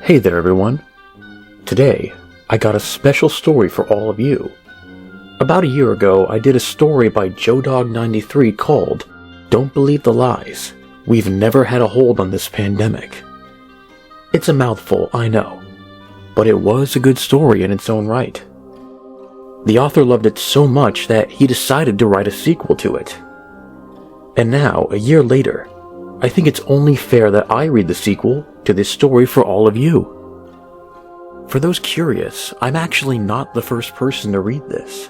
Hey there everyone. Today, I got a special story for all of you. About a year ago, I did a story by JoeDog93 called Don't Believe the Lies. We've never had a hold on this pandemic. It's a mouthful, I know, but it was a good story in its own right. The author loved it so much that he decided to write a sequel to it. And now, a year later, I think it's only fair that I read the sequel to this story for all of you. For those curious, I'm actually not the first person to read this.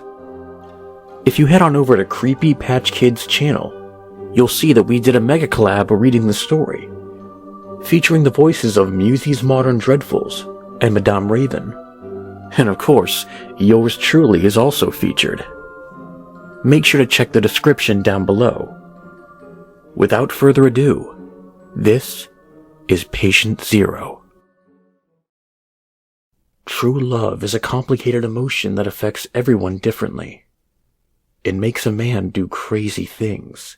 If you head on over to CreepyPatchKid's channel, you'll see that we did a mega collab reading the story, featuring the voices of Myuu's Modern Dreadfuls and Madame Raven. And of course, yours truly is also featured. Make sure to check the description down below. Without further ado, this is Patient Zero. True love is a complicated emotion that affects everyone differently. It makes a man do crazy things.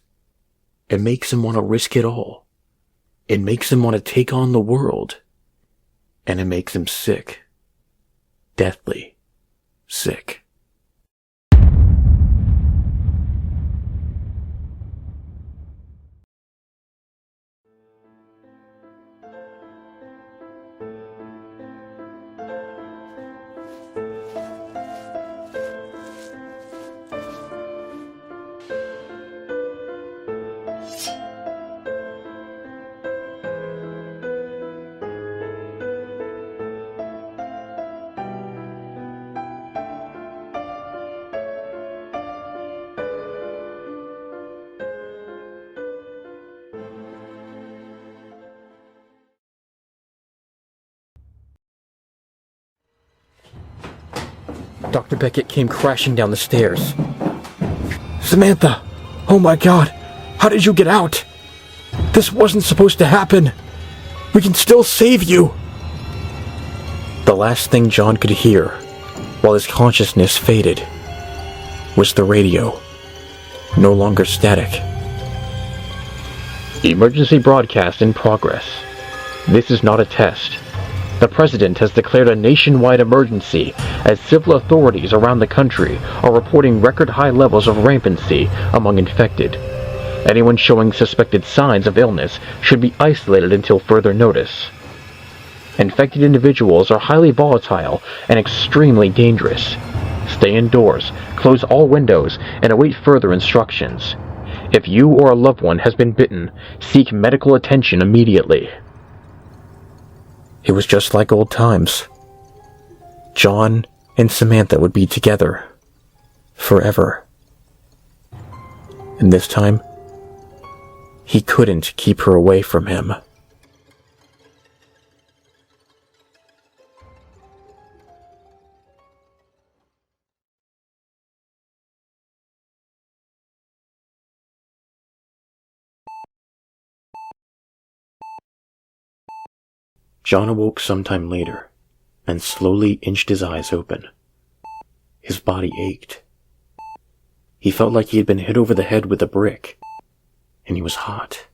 It makes him want to risk it all. It makes him want to take on the world. And it makes him sick. Deathly sick. Dr. Beckett came crashing down the stairs. Samantha! Oh my god! How did you get out? This wasn't supposed to happen! We can still save you! The last thing John could hear, while his consciousness faded, was the radio, no longer static. Emergency broadcast in progress. This is not a test. The President has declared a nationwide emergency as civil authorities around the country are reporting record-high levels of rampancy among infected. Anyone showing suspected signs of illness should be isolated until further notice. Infected individuals are highly volatile and extremely dangerous. Stay indoors, close all windows, and await further instructions. If you or a loved one has been bitten, seek medical attention immediately. It was just like old times. John and Samantha would be together. Forever. And this time, he couldn't keep her away from him. John awoke sometime later, and slowly inched his eyes open. His body ached. He felt like he had been hit over the head with a brick, and he was hot.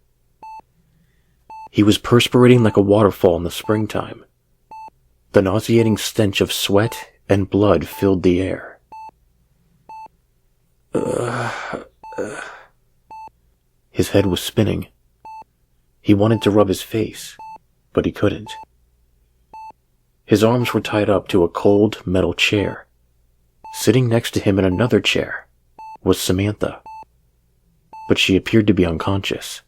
He was perspirating like a waterfall in the springtime. The nauseating stench of sweat and blood filled the air. His head was spinning. He wanted to rub his face, but he couldn't. His arms were tied up to a cold metal chair. Sitting next to him in another chair was Samantha, but she appeared to be unconscious.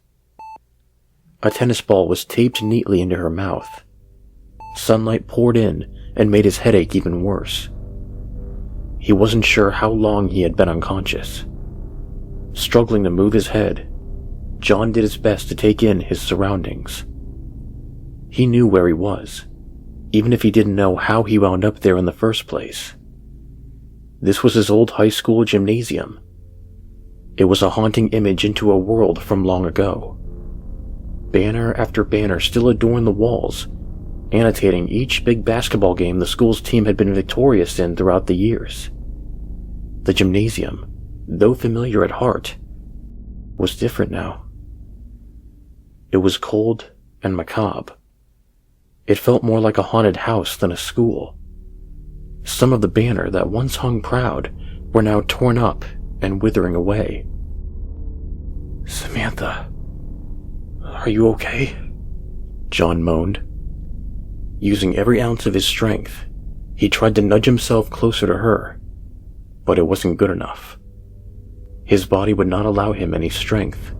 A tennis ball was taped neatly into her mouth. Sunlight poured in and made his headache even worse. He wasn't sure how long he had been unconscious. Struggling to move his head, John did his best to take in his surroundings. He knew where he was, even if he didn't know how he wound up there in the first place. This was his old high school gymnasium. It was a haunting image into a world from long ago. Banner after banner still adorned the walls, annotating each big basketball game the school's team had been victorious in throughout the years. The gymnasium, though familiar at heart, was different now. It was cold and macabre. It felt more like a haunted house than a school. Some of the banner that once hung proud were now torn up and withering away. "Samantha, are you okay?" John moaned. Using every ounce of his strength, he tried to nudge himself closer to her, but it wasn't good enough. His body would not allow him any strength.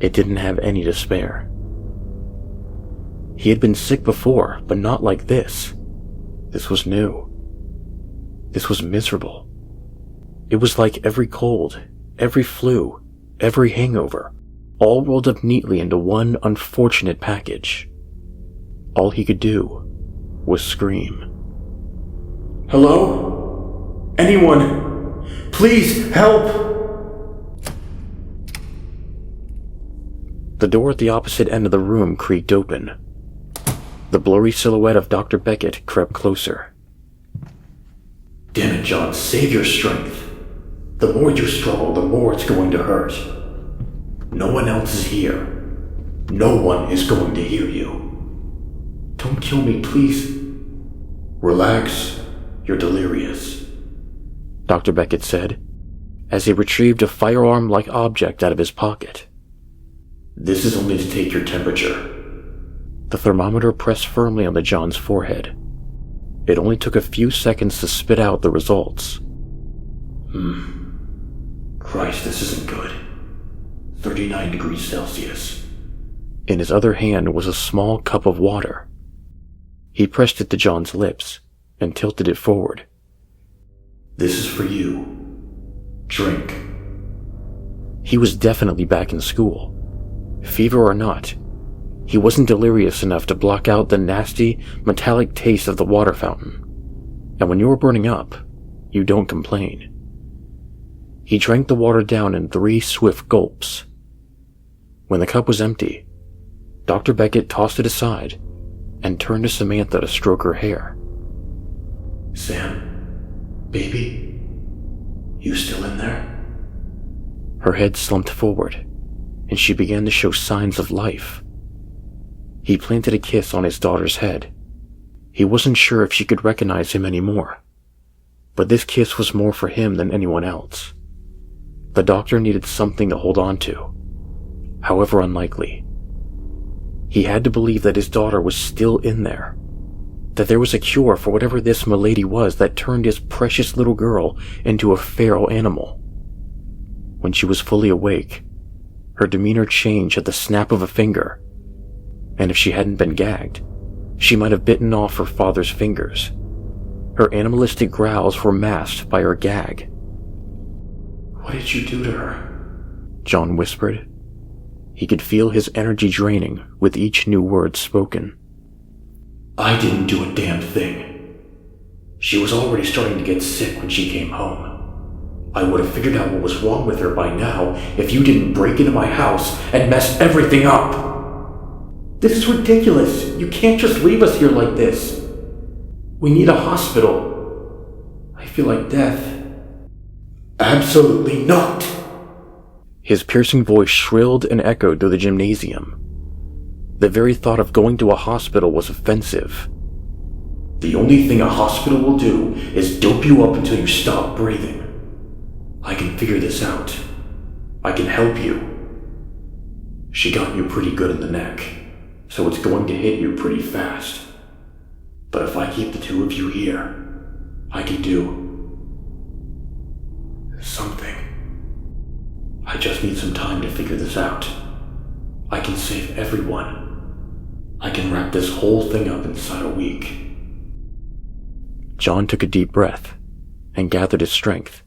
It didn't have any to spare. He had been sick before, but not like this. This was new. This was miserable. It was like every cold, every flu, every hangover, all rolled up neatly into one unfortunate package. All he could do was scream. "Hello? Anyone? Please help!" The door at the opposite end of the room creaked open. The blurry silhouette of Dr. Beckett crept closer. "Damn it, John, save your strength. The more you struggle, the more it's going to hurt. No one else is here. No one is going to hear you. Don't kill me, please. Relax, you're delirious," Dr. Beckett said, as he retrieved a firearm-like object out of his pocket. "This is only to take your temperature." The thermometer pressed firmly onto John's forehead. It only took a few seconds to spit out the results. Christ, this isn't good. 39 degrees Celsius. In his other hand was a small cup of water. He pressed it to John's lips and tilted it forward. "This is for you. Drink." He was definitely back in school. Fever or not, he wasn't delirious enough to block out the nasty, metallic taste of the water fountain. And when you're burning up, you don't complain. He drank the water down in 3 swift gulps. When the cup was empty, Dr. Beckett tossed it aside and turned to Samantha to stroke her hair. "Sam, baby, you still in there?" Her head slumped forward, and she began to show signs of life. He planted a kiss on his daughter's head. He wasn't sure if she could recognize him anymore, but this kiss was more for him than anyone else. The doctor needed something to hold on to, however unlikely. He had to believe that his daughter was still in there, that there was a cure for whatever this milady was that turned his precious little girl into a feral animal. When she was fully awake, her demeanor changed at the snap of a finger, and if she hadn't been gagged, she might have bitten off her father's fingers. Her animalistic growls were masked by her gag. "What did you do to her?" John whispered. He could feel his energy draining with each new word spoken. "I didn't do a damn thing. She was already starting to get sick when she came home. I would have figured out what was wrong with her by now if you didn't break into my house and mess everything up." "This is ridiculous. You can't just leave us here like this. We need a hospital. I feel like death." "Absolutely not!" His piercing voice shrilled and echoed through the gymnasium. The very thought of going to a hospital was offensive. "The only thing a hospital will do is dope you up until you stop breathing. I can figure this out. I can help you. She got you pretty good in the neck, so it's going to hit you pretty fast. But if I keep the two of you here, I can do something. I just need some time to figure this out. I can save everyone. I can wrap this whole thing up inside a week." John took a deep breath and gathered his strength.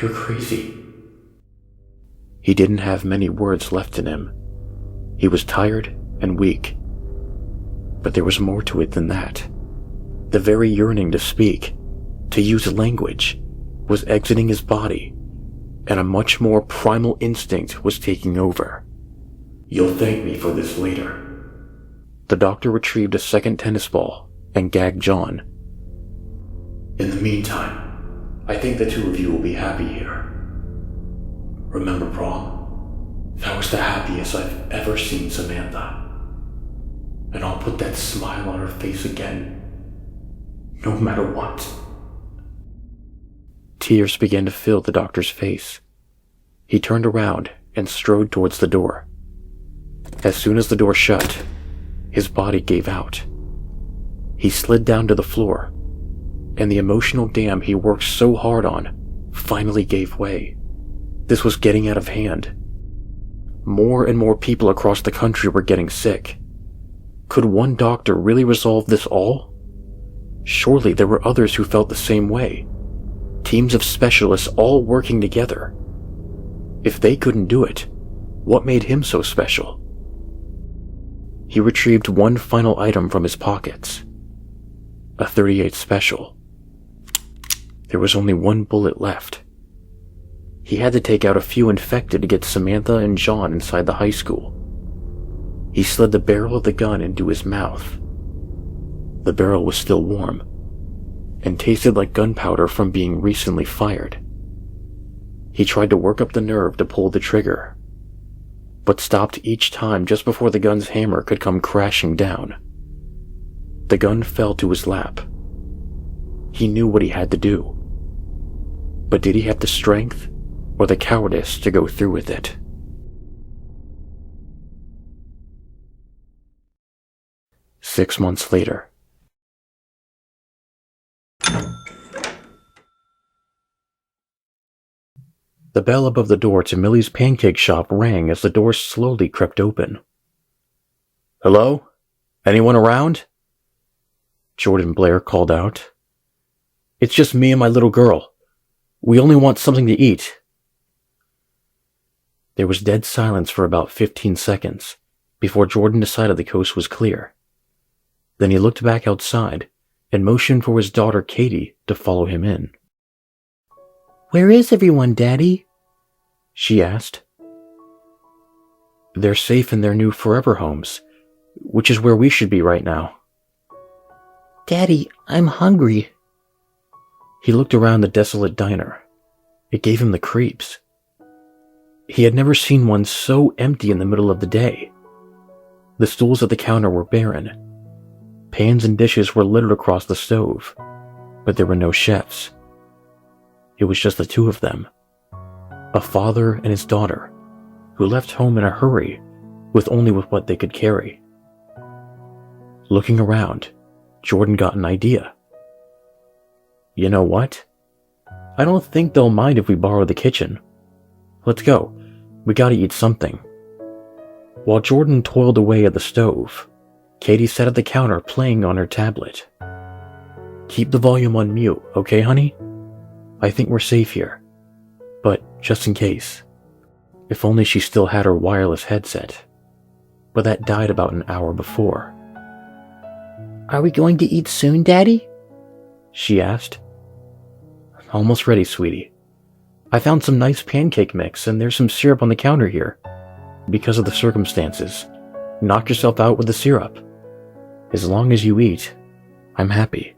"You're crazy." He didn't have many words left in him. He was tired and weak. But there was more to it than that. The very yearning to speak, to use language, was exiting his body, and a much more primal instinct was taking over. "You'll thank me for this later." The doctor retrieved a second tennis ball and gagged John. "In the meantime, I think the two of you will be happy here. Remember prom? That was the happiest I've ever seen Samantha. and I'll put that smile on her face again, no matter what. Tears began to fill the doctor's face. He turned around and strode towards the door. As soon as the door shut, his body gave out. He slid down to the floor, and the emotional dam he worked so hard on finally gave way. This was getting out of hand. More and more people across the country were getting sick. Could one doctor really resolve this all? Surely there were others who felt the same way. Teams of specialists all working together. If they couldn't do it, what made him so special? He retrieved one final item from his pockets. A .38 special. There was only one bullet left. He had to take out a few infected to get Samantha and John inside the high school. He slid the barrel of the gun into his mouth. The barrel was still warm, and tasted like gunpowder from being recently fired. He tried to work up the nerve to pull the trigger, but stopped each time just before the gun's hammer could come crashing down. The gun fell to his lap. He knew what he had to do, but did he have the strength or the cowardice to go through with it? Six months later. The bell above the door to Millie's pancake shop rang as the door slowly crept open. "Hello? Anyone around?" Jordan Blair called out. "It's just me and my little girl. We only want something to eat." There was dead silence for about 15 seconds before Jordan decided the coast was clear. Then he looked back outside and motioned for his daughter Katie to follow him in. "Where is everyone, Daddy?" she asked. "They're safe in their new forever homes, which is where we should be right now." "Daddy, I'm hungry." He looked around the desolate diner. It gave him the creeps. He had never seen one so empty in the middle of the day. The stools at the counter were barren. Pans and dishes were littered across the stove, but there were no chefs. It was just the two of them, a father and his daughter, who left home in a hurry with only what they could carry. Looking around, Jordan got an idea. "You know what? I don't think they'll mind if we borrow the kitchen. Let's go. We gotta eat something." While Jordan toiled away at the stove, Katie sat at the counter playing on her tablet. "Keep the volume on mute, okay, honey? I think we're safe here. But just in case." If only she still had her wireless headset. But that died about an hour before. "Are we going to eat soon, Daddy?" she asked. "Almost ready, sweetie. I found some nice pancake mix and there's some syrup on the counter here. Because of the circumstances, knock yourself out with the syrup. As long as you eat, I'm happy."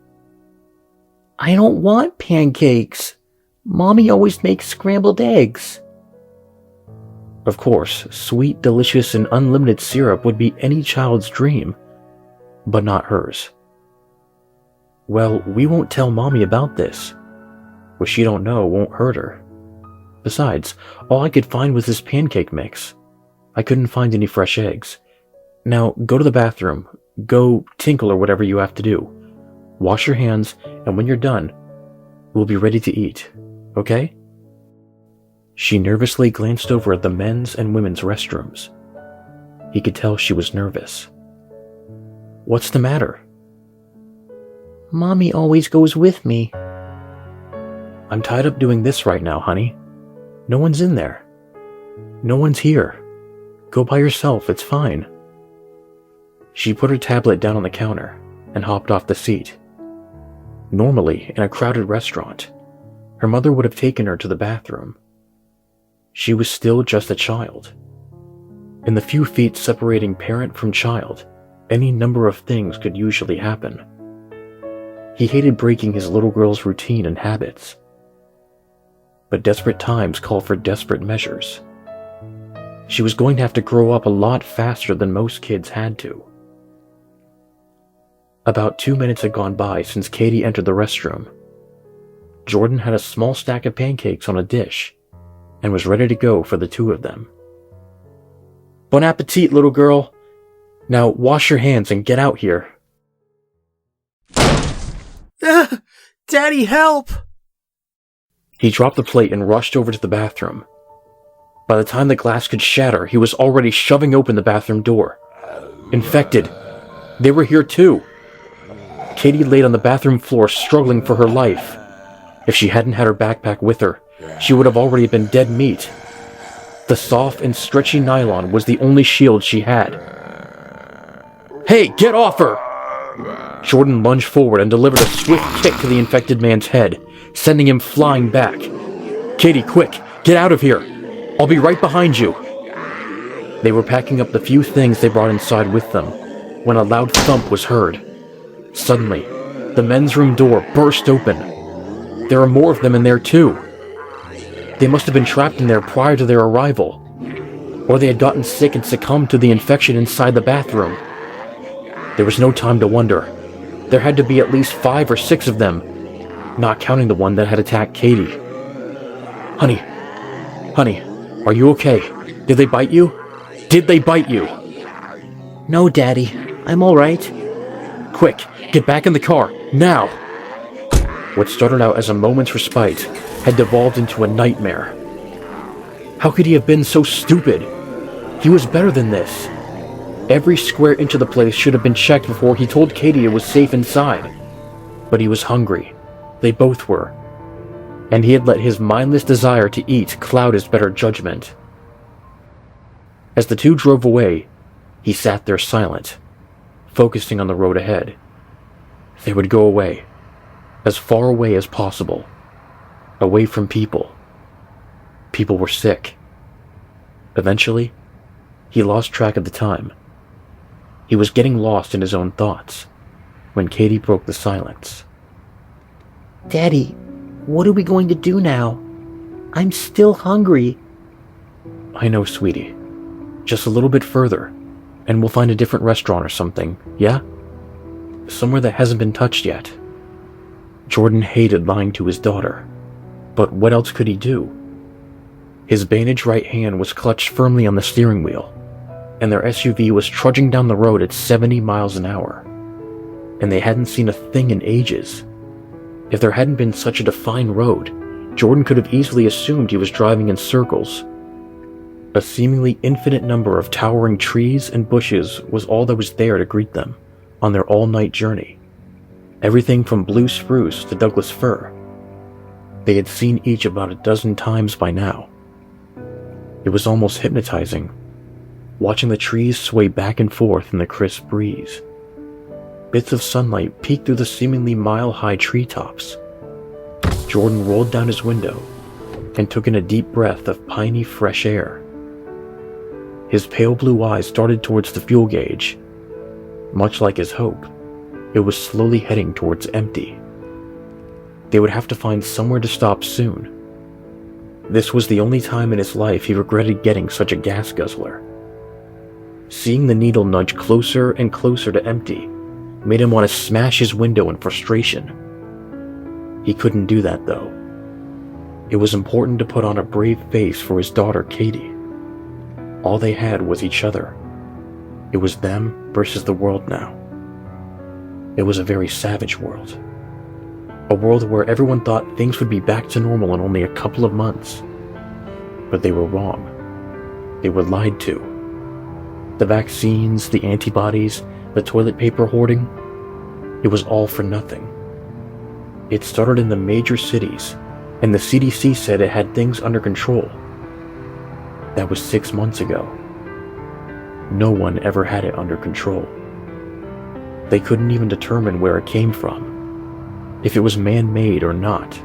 "I don't want pancakes. Mommy always makes scrambled eggs." Of course, sweet, delicious, and unlimited syrup would be any child's dream, but not hers. "Well, we won't tell Mommy about this. What she don't know won't hurt her. Besides, all I could find was this pancake mix. I couldn't find any fresh eggs. Now, go to the bathroom. Go tinkle or whatever you have to do. Wash your hands, and when you're done, we'll be ready to eat, okay?" She nervously glanced over at the men's and women's restrooms. He could tell she was nervous. "What's the matter?" "Mommy always goes with me." "I'm tied up doing this right now, honey. No one's in there. No one's here. Go by yourself, it's fine." She put her tablet down on the counter and hopped off the seat. Normally, in a crowded restaurant, her mother would have taken her to the bathroom. She was still just a child. In the few feet separating parent from child, any number of things could usually happen. He hated breaking his little girl's routine and habits. But desperate times call for desperate measures. She was going to have to grow up a lot faster than most kids had to. About 2 minutes had gone by since Katie entered the restroom. Jordan had a small stack of pancakes on a dish and was ready to go for the two of them. Bon appetit, little girl. Now wash your hands and get out here. Daddy, help! He dropped the plate and rushed over to the bathroom. By the time the glass could shatter, he was already shoving open the bathroom door. Infected. They were here too. Katie laid on the bathroom floor struggling for her life. If she hadn't had her backpack with her, she would have already been dead meat. The soft and stretchy nylon was the only shield she had. Hey, get off her! Jordan lunged forward and delivered a swift kick to the infected man's head, sending him flying back. Katie, quick, get out of here! I'll be right behind you. They were packing up the few things they brought inside with them when a loud thump was heard. Suddenly, the men's room door burst open. There were more of them in there too. They must have been trapped in there prior to their arrival, or they had gotten sick and succumbed to the infection inside the bathroom. There was no time to wonder. There had to be at least 5 or 6 of them, not counting the one that had attacked Katie. Honey, are you okay? Did they bite you? Did they bite you? No, Daddy. I'm alright. Quick, get back in the car, now! What started out as a moment's respite had devolved into a nightmare. How could he have been so stupid? He was better than this. Every square inch of the place should have been checked before he told Katie it was safe inside. But he was hungry. They both were. And he had let his mindless desire to eat cloud his better judgment. As the two drove away, he sat there silent, focusing on the road ahead. They would go away, as far away as possible, away from people. People were sick. Eventually, he lost track of the time. He was getting lost in his own thoughts when Katie broke the silence. Daddy, what are we going to do now? I'm still hungry. I know, sweetie. Just a little bit further, and we'll find a different restaurant or something, yeah? Somewhere that hasn't been touched yet. Jordan hated lying to his daughter, but what else could he do? His bandaged right hand was clutched firmly on the steering wheel, and their SUV was trudging down the road at 70 miles an hour. And they hadn't seen a thing in ages. If there hadn't been such a defined road, Jordan could have easily assumed he was driving in circles. A seemingly infinite number of towering trees and bushes was all that was there to greet them on their all-night journey. Everything from blue spruce to Douglas fir. They had seen each about a dozen times by now. It was almost hypnotizing, watching the trees sway back and forth in the crisp breeze. Bits of sunlight peeked through the seemingly mile-high treetops. Jordan rolled down his window and took in a deep breath of piney fresh air. His pale blue eyes darted towards the fuel gauge. Much like his hope, it was slowly heading towards empty. They would have to find somewhere to stop soon. This was the only time in his life he regretted getting such a gas guzzler. Seeing the needle nudge closer and closer to empty made him want to smash his window in frustration. He couldn't do that, though. It was important to put on a brave face for his daughter, Katie. All they had was each other. It was them versus the world now. It was a very savage world. A world where everyone thought things would be back to normal in only a couple of months. But they were wrong. They were lied to. The vaccines, the antibodies, the toilet paper hoarding, it was all for nothing. It started in the major cities, and the CDC said it had things under control. That was 6 months ago. No one ever had it under control. They couldn't even determine where it came from, if it was man-made or not.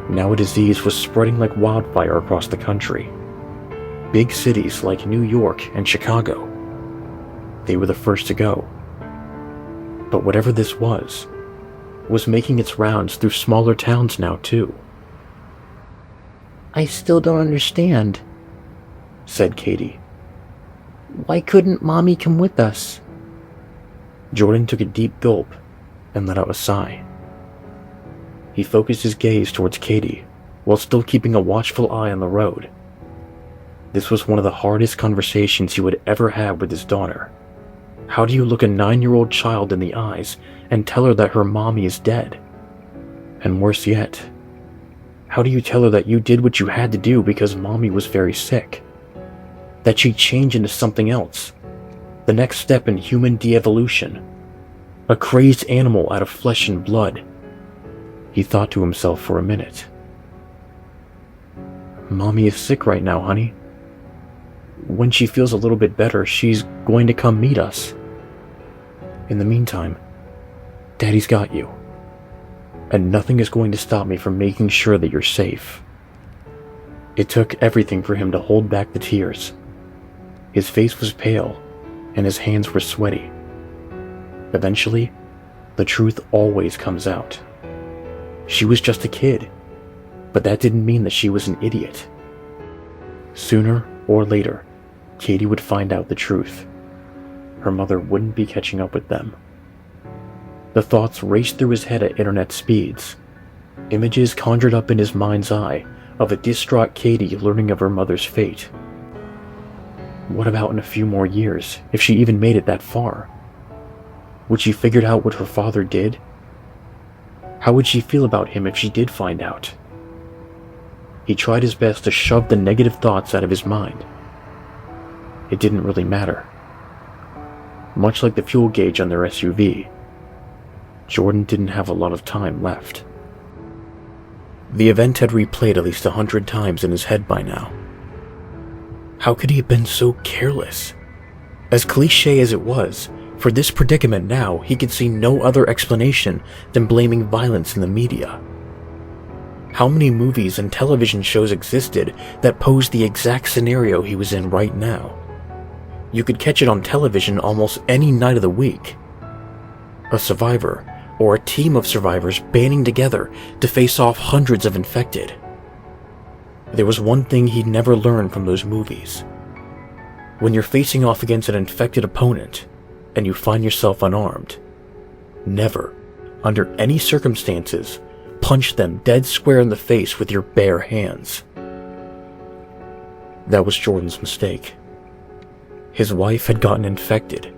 Now a disease was spreading like wildfire across the country. Big cities like New York and Chicago, they were the first to go. But whatever this was making its rounds through smaller towns now too. I still don't understand, said Katie. Why couldn't Mommy come with us? Jordan took a deep gulp and let out a sigh. He focused his gaze towards Katie, while still keeping a watchful eye on the road. This was one of the hardest conversations he would ever have with his daughter. How do you look a 9-year-old child in the eyes and tell her that her mommy is dead? And worse yet, how do you tell her that you did what you had to do because mommy was very sick? That she'd change into something else, the next step in human de-evolution, a crazed animal out of flesh and blood? He thought to himself for a minute. Mommy is sick right now, honey. When she feels a little bit better, she's going to come meet us. In the meantime, Daddy's got you. And nothing is going to stop me from making sure that you're safe. It took everything for him to hold back the tears. His face was pale, and his hands were sweaty. Eventually, the truth always comes out. She was just a kid, but that didn't mean that she was an idiot. Sooner or later, Katie would find out the truth. Her mother wouldn't be catching up with them. The thoughts raced through his head at internet speeds. Images conjured up in his mind's eye of a distraught Katie learning of her mother's fate. What about in a few more years, if she even made it that far? Would she figure out what her father did? How would she feel about him if she did find out? He tried his best to shove the negative thoughts out of his mind. It didn't really matter. Much like the fuel gauge on their SUV, Jordan didn't have a lot of time left. The event had replayed at least 100 times in his head by now. How could he have been so careless? As cliche as it was, for this predicament now, he could see no other explanation than blaming violence in the media. How many movies and television shows existed that posed the exact scenario he was in right now? You could catch it on television almost any night of the week. A survivor, or a team of survivors banding together to face off hundreds of infected. There was one thing he'd never learned from those movies. When you're facing off against an infected opponent, and you find yourself unarmed, never, under any circumstances, punch them dead square in the face with your bare hands. That was Jordan's mistake. His wife had gotten infected,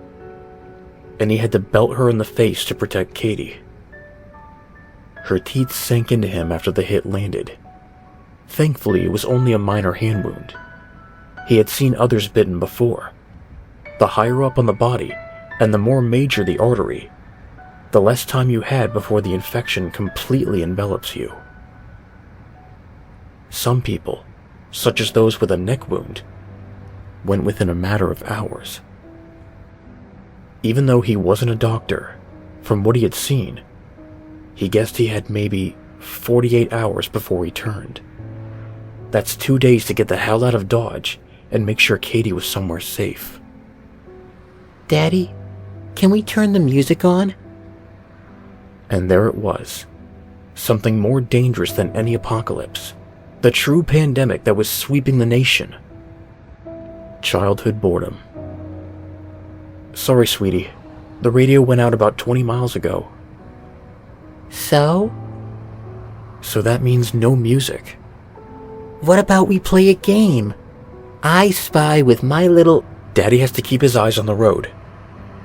and he had to belt her in the face to protect Katie. Her teeth sank into him after the hit landed. Thankfully, it was only a minor hand wound. He had seen others bitten before. The higher up on the body, and the more major the artery, the less time you had before the infection completely envelops you. Some people, such as those with a neck wound, went within a matter of hours. Even though he wasn't a doctor, from what he had seen, he guessed he had maybe 48 hours before he turned. That's 2 days to get the hell out of Dodge and make sure Katie was somewhere safe. Daddy, can we turn the music on? And there it was. Something more dangerous than any apocalypse. The true pandemic that was sweeping the nation. Childhood boredom. Sorry, sweetie. The radio went out about 20 miles ago. So? So that means no music. What about we play a game? I spy with my little... Daddy has to keep his eyes on the road.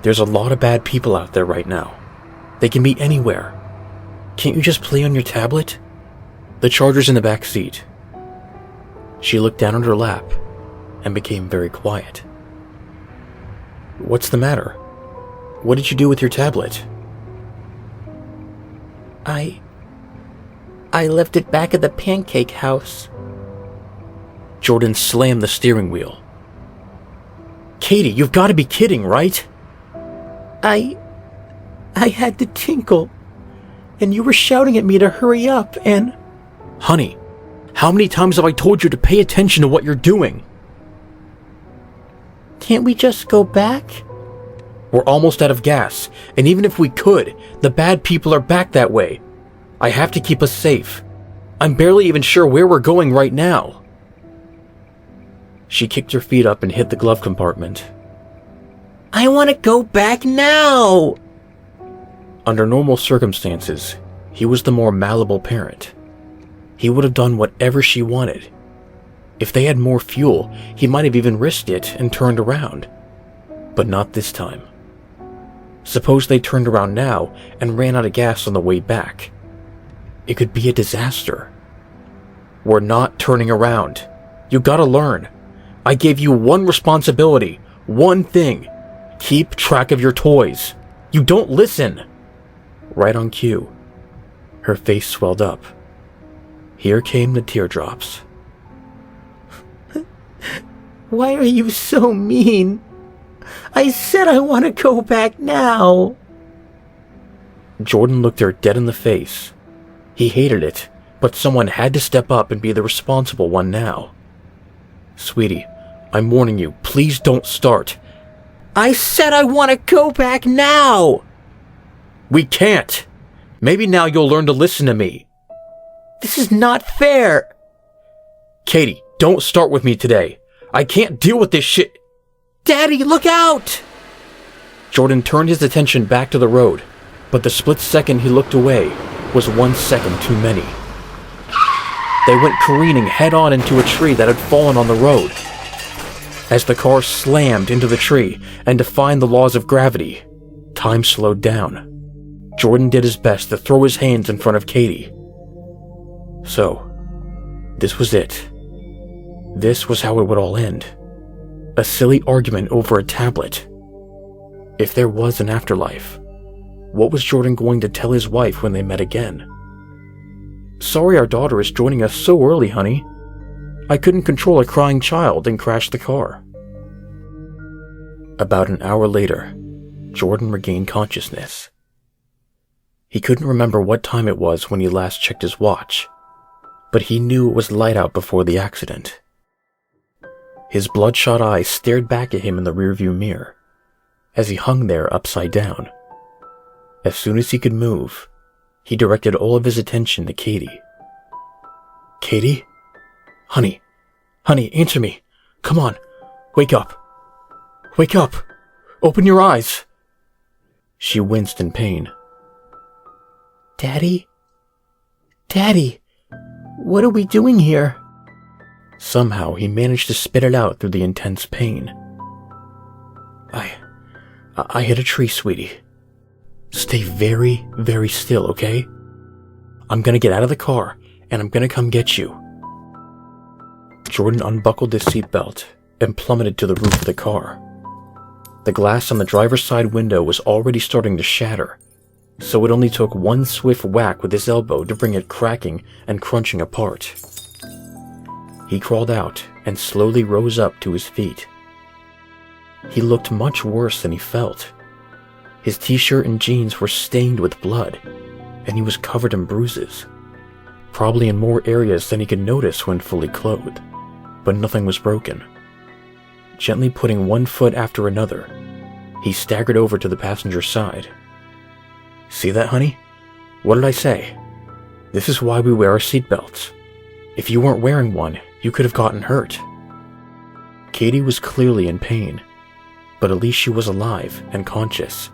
There's a lot of bad people out there right now. They can be anywhere. Can't you just play on your tablet? The charger's in the back seat. She looked down at her lap and became very quiet. What's the matter? What did you do with your tablet? I left it back at the pancake house. Jordan slammed the steering wheel. Katie, you've got to be kidding, right? I had to tinkle, and you were shouting at me to hurry up, and... Honey, how many times have I told you to pay attention to what you're doing? Can't we just go back? We're almost out of gas, and even if we could, the bad people are back that way. I have to keep us safe. I'm barely even sure where we're going right now. She kicked her feet up and hit the glove compartment. I want to go back now! Under normal circumstances, he was the more malleable parent. He would have done whatever she wanted. If they had more fuel, he might have even risked it and turned around. But not this time. Suppose they turned around now and ran out of gas on the way back. It could be a disaster. We're not turning around. You gotta learn. I gave you one responsibility, one thing. Keep track of your toys. You don't listen. Right on cue. Her face swelled up. Here came the teardrops. Why are you so mean? I said I want to go back now. Jordan looked her dead in the face. He hated it, but someone had to step up and be the responsible one now. Sweetie, I'm warning you, please don't start. I said I want to go back now. We can't. Maybe now you'll learn to listen to me. This is not fair. Katie, don't start with me today. I can't deal with this shit. Daddy, look out! Jordan turned his attention back to the road, but the split second he looked away was 1 second too many. They went careening head-on into a tree that had fallen on the road. As the car slammed into the tree and defied the laws of gravity, time slowed down. Jordan did his best to throw his hands in front of Katie. So, this was it. This was how it would all end. A silly argument over a tablet. If there was an afterlife, what was Jordan going to tell his wife when they met again? Sorry our daughter is joining us so early, honey. I couldn't control a crying child and crashed the car. About an hour later, Jordan regained consciousness. He couldn't remember what time it was when he last checked his watch, but he knew it was light out before the accident. His bloodshot eyes stared back at him in the rearview mirror, as he hung there upside down. As soon as he could move, he directed all of his attention to Katie. Katie? Honey, answer me. Come on, wake up. Wake up. Open your eyes. She winced in pain. Daddy? Daddy, what are we doing here? Somehow he managed to spit it out through the intense pain. I hit a tree, sweetie. Stay very, very still, okay? I'm gonna get out of the car, and I'm gonna come get you. Jordan unbuckled his seatbelt and plummeted to the roof of the car. The glass on the driver's side window was already starting to shatter, so it only took one swift whack with his elbow to bring it cracking and crunching apart. He crawled out and slowly rose up to his feet. He looked much worse than he felt. His t-shirt and jeans were stained with blood, and he was covered in bruises, probably in more areas than he could notice when fully clothed, but nothing was broken. Gently putting one foot after another, he staggered over to the passenger side. See that, honey? What did I say? This is why we wear our seatbelts. If you weren't wearing one, you could have gotten hurt. Katie was clearly in pain, but at least she was alive and conscious.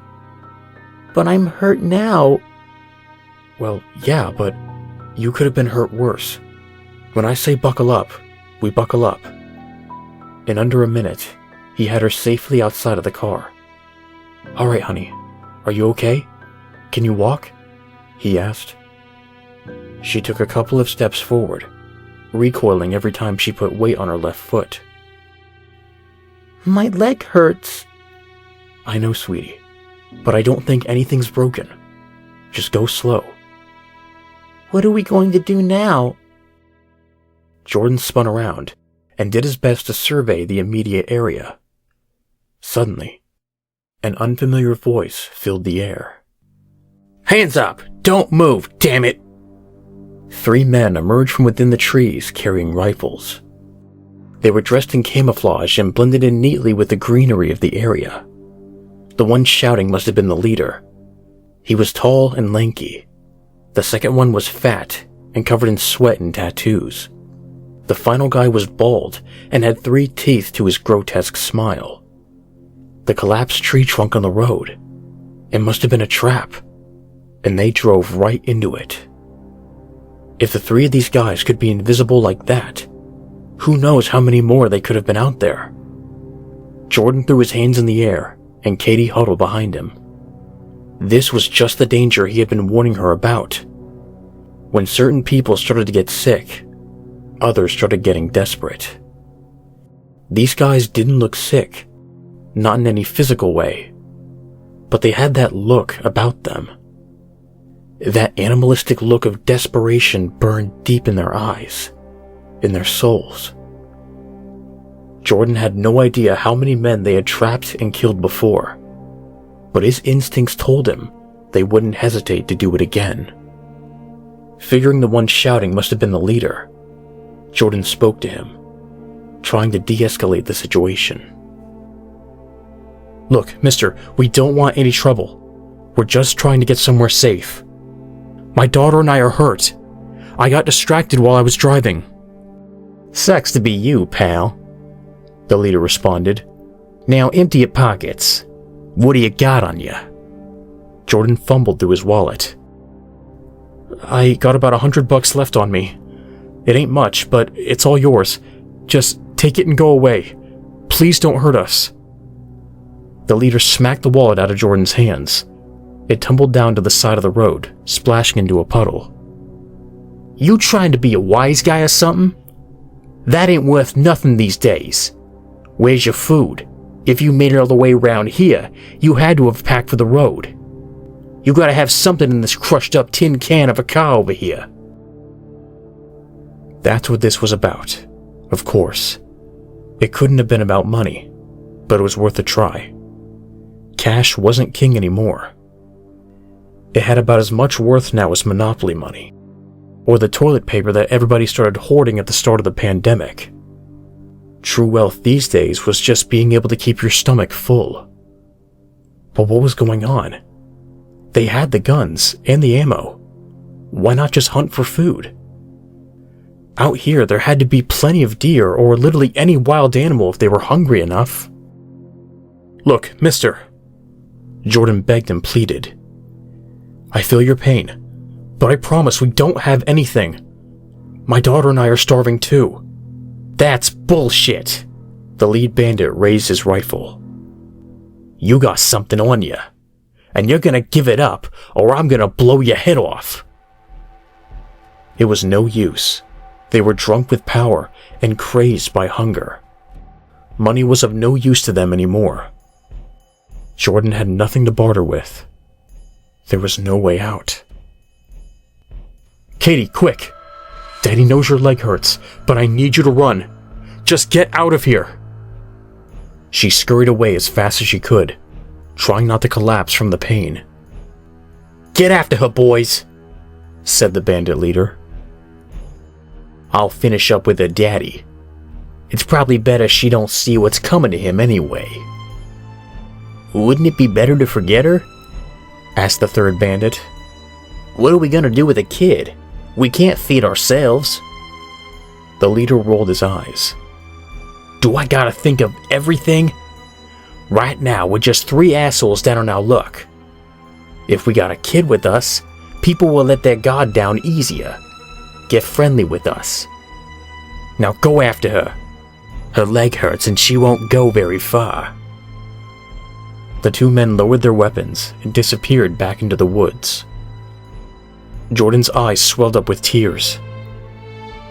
But I'm hurt now. Well, yeah, but you could have been hurt worse. When I say buckle up, we buckle up. In under a minute, he had her safely outside of the car. All right, honey, are you okay? Can you walk? He asked. She took a couple of steps forward, recoiling every time she put weight on her left foot. My leg hurts. I know, sweetie, but I don't think anything's broken. Just go slow. What are we going to do now? Jordan spun around and did his best to survey the immediate area. Suddenly, an unfamiliar voice filled the air. Hands up! Don't move, damn it! 3 men emerged from within the trees carrying rifles. They were dressed in camouflage and blended in neatly with the greenery of the area. The one shouting must have been the leader. He was tall and lanky. The second one was fat and covered in sweat and tattoos. The final guy was bald and had 3 teeth to his grotesque smile. The collapsed tree trunk on the road. It must have been a trap. and they drove right into it. If the three of these guys could be invisible like that, who knows how many more they could have been out there? Jordan threw his hands in the air, and Katie huddled behind him. This was just the danger he had been warning her about. When certain people started to get sick, others started getting desperate. These guys didn't look sick, not in any physical way, but they had that look about them. That animalistic look of desperation burned deep in their eyes, in their souls. Jordan had no idea how many men they had trapped and killed before, but his instincts told him they wouldn't hesitate to do it again. Figuring the one shouting must have been the leader, Jordan spoke to him, trying to de-escalate the situation. "Look, mister, we don't want any trouble. We're just trying to get somewhere safe. My daughter and I are hurt. I got distracted while I was driving." "Sucks to be you, pal," the leader responded. "Now empty your pockets. What do you got on you?" Jordan fumbled through his wallet. "I got about $100 left on me. It ain't much, but it's all yours. Just take it and go away. Please don't hurt us." The leader smacked the wallet out of Jordan's hands. It tumbled down to the side of the road, splashing into a puddle. "You trying to be a wise guy or something? That ain't worth nothing these days. Where's your food? If you made it all the way around here, you had to have packed for the road. You gotta have something in this crushed up tin can of a car over here." That's what this was about, of course. It couldn't have been about money, but it was worth a try. Cash wasn't king anymore. It had about as much worth now as Monopoly money, or the toilet paper that everybody started hoarding at the start of the pandemic. True wealth these days was just being able to keep your stomach full. But what was going on? They had the guns and the ammo. Why not just hunt for food? Out here, there had to be plenty of deer or literally any wild animal if they were hungry enough. "Look, mister," Jordan begged and pleaded. "I feel your pain, but I promise we don't have anything. My daughter and I are starving too." "That's bullshit." The lead bandit raised his rifle. "You got something on you, and you're gonna give it up or I'm gonna blow your head off." It was no use. They were drunk with power and crazed by hunger. Money was of no use to them anymore. Jordan had nothing to barter with. There was no way out. "Katie, quick! Daddy knows your leg hurts, but I need you to run. Just get out of here!" She scurried away as fast as she could, trying not to collapse from the pain. "Get after her, boys," said the bandit leader. "I'll finish up with her daddy. It's probably better she don't see what's coming to him anyway." "Wouldn't it be better to forget her?" asked the third bandit. "What are we gonna do with a kid? We can't feed ourselves." The leader rolled his eyes. "Do I gotta think of everything? Right now, we're just three assholes down on our luck. If we got a kid with us, people will let their guard down easier. Get friendly with us. Now go after her. Her leg hurts and she won't go very far." The two men lowered their weapons and disappeared back into the woods. Jordan's eyes swelled up with tears.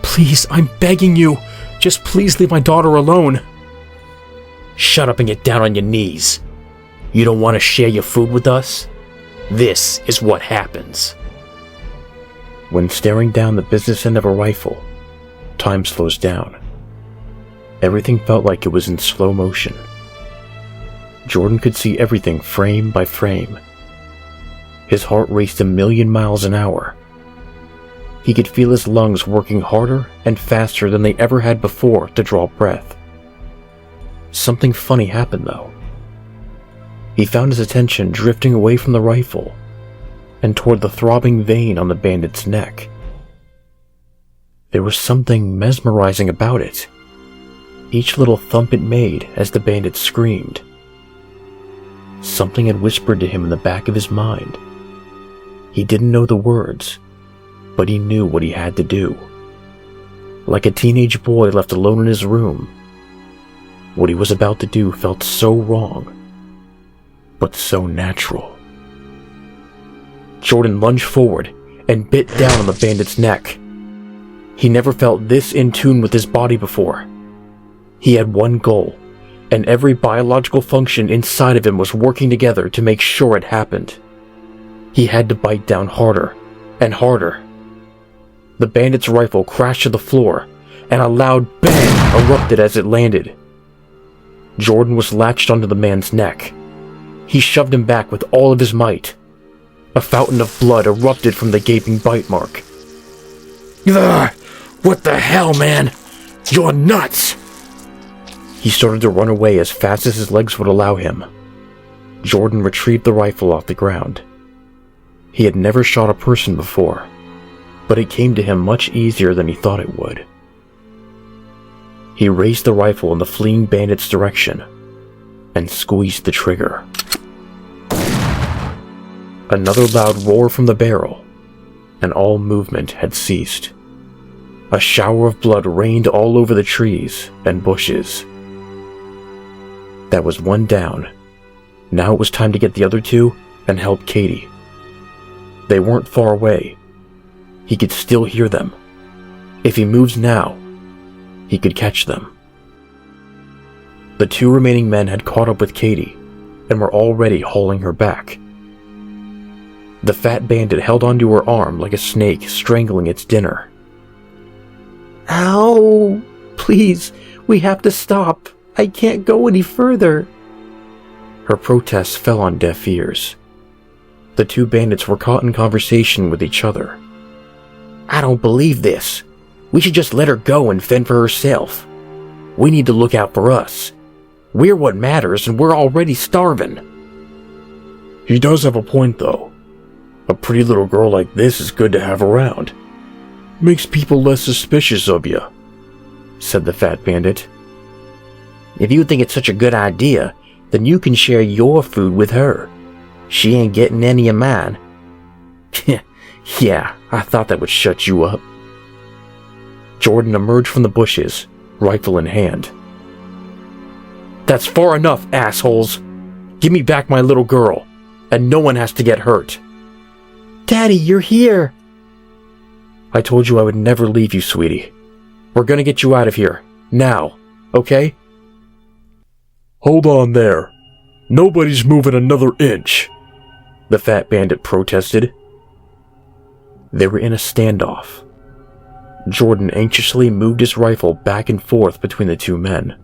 "Please, I'm begging you. Just please leave my daughter alone." "Shut up and get down on your knees. You don't want to share your food with us? This is what happens." When staring down the business end of a rifle, time slows down. Everything felt like it was in slow motion. Jordan could see everything frame by frame. His heart raced 1,000,000 miles an hour. He could feel his lungs working harder and faster than they ever had before to draw breath. Something funny happened, though. He found his attention drifting away from the rifle and toward the throbbing vein on the bandit's neck. There was something mesmerizing about it. Each little thump it made as the bandit screamed. Something had whispered to him in the back of his mind. He didn't know the words, but he knew what he had to do. Like a teenage boy left alone in his room, what he was about to do felt so wrong, but so natural. Jordan lunged forward and bit down on the bandit's neck. He never felt this in tune with his body before. He had one goal, and every biological function inside of him was working together to make sure it happened. He had to bite down harder and harder. The bandit's rifle crashed to the floor, and a loud bang erupted as it landed. Jordan was latched onto the man's neck. He shoved him back with all of his might. A fountain of blood erupted from the gaping bite mark. Ugh! What the hell, man? You're nuts! He started to run away as fast as his legs would allow him. Jordan retrieved the rifle off the ground. He had never shot a person before, but it came to him much easier than he thought it would. He raised the rifle in the fleeing bandit's direction and squeezed the trigger. Another loud roar from the barrel, and all movement had ceased. A shower of blood rained all over the trees and bushes. That was one down. Now it was time to get the other two and help Katie. They weren't far away. He could still hear them. If he moves now, he could catch them. The two remaining men had caught up with Katie and were already hauling her back. The fat bandit held onto her arm like a snake strangling its dinner. Ow! Please, we have to stop. I can't go any further. Her protests fell on deaf ears. The two bandits were caught in conversation with each other. I don't believe this. We should just let her go and fend for herself. We need to look out for us. We're what matters, and we're already starving. He does have a point, though. A pretty little girl like this is good to have around. Makes people less suspicious of you, said the fat bandit. If you think it's such a good idea, then you can share your food with her. She ain't getting any of mine. Yeah, I thought that would shut you up. Jordan emerged from the bushes, rifle in hand. That's far enough, assholes. Give me back my little girl, and no one has to get hurt. Daddy, you're here. I told you I would never leave you, sweetie. We're gonna get you out of here, now, okay? Hold on there. Nobody's moving another inch, the fat bandit protested. They were in a standoff. Jordan anxiously moved his rifle back and forth between the two men.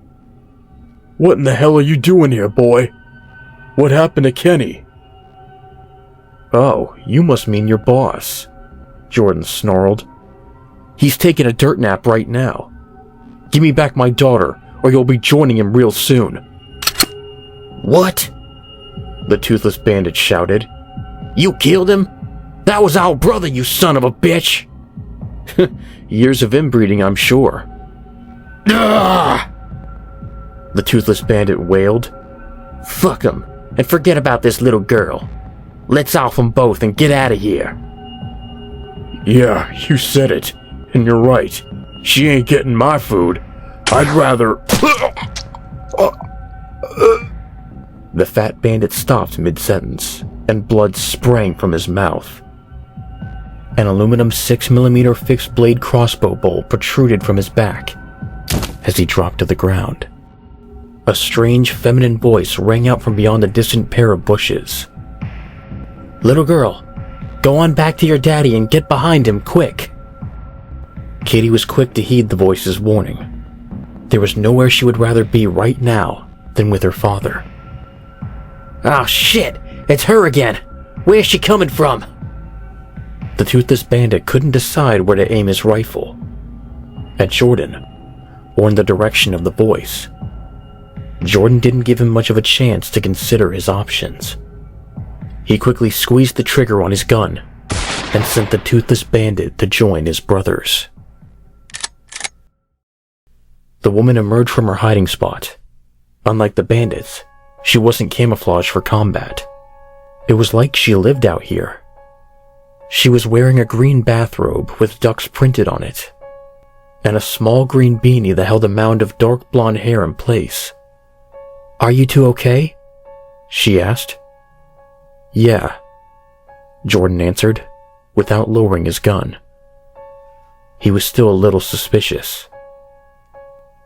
What in the hell are you doing here, boy? What happened to Kenny? Oh, you must mean your boss, Jordan snarled. He's taking a dirt nap right now. Give me back my daughter, or you'll be joining him real soon. What? The toothless bandit shouted. You killed him? That was our brother, you son of a bitch! Years of inbreeding, I'm sure. Ugh! The toothless bandit wailed. Fuck him, and forget about this little girl. Let's off them both and get out of here. Yeah, you said it, and you're right. She ain't getting my food. I'd rather... The fat bandit stopped mid-sentence, and blood sprang from his mouth. An aluminum 6mm fixed-blade crossbow bolt protruded from his back as he dropped to the ground. A strange feminine voice rang out from beyond a distant pair of bushes. Little girl, go on back to your daddy and get behind him, quick. Katie was quick to heed the voice's warning. There was nowhere she would rather be right now than with her father. Oh shit, it's her again. Where's she coming from? The toothless bandit couldn't decide where to aim his rifle. At Jordan, or in the direction of the voice. Jordan didn't give him much of a chance to consider his options. He quickly squeezed the trigger on his gun and sent the toothless bandit to join his brothers. The woman emerged from her hiding spot. Unlike the bandits, she wasn't camouflaged for combat. It was like she lived out here. She was wearing a green bathrobe with ducks printed on it, and a small green beanie that held a mound of dark blonde hair in place. "Are you two okay?" she asked. "Yeah," Jordan answered, without lowering his gun. He was still a little suspicious.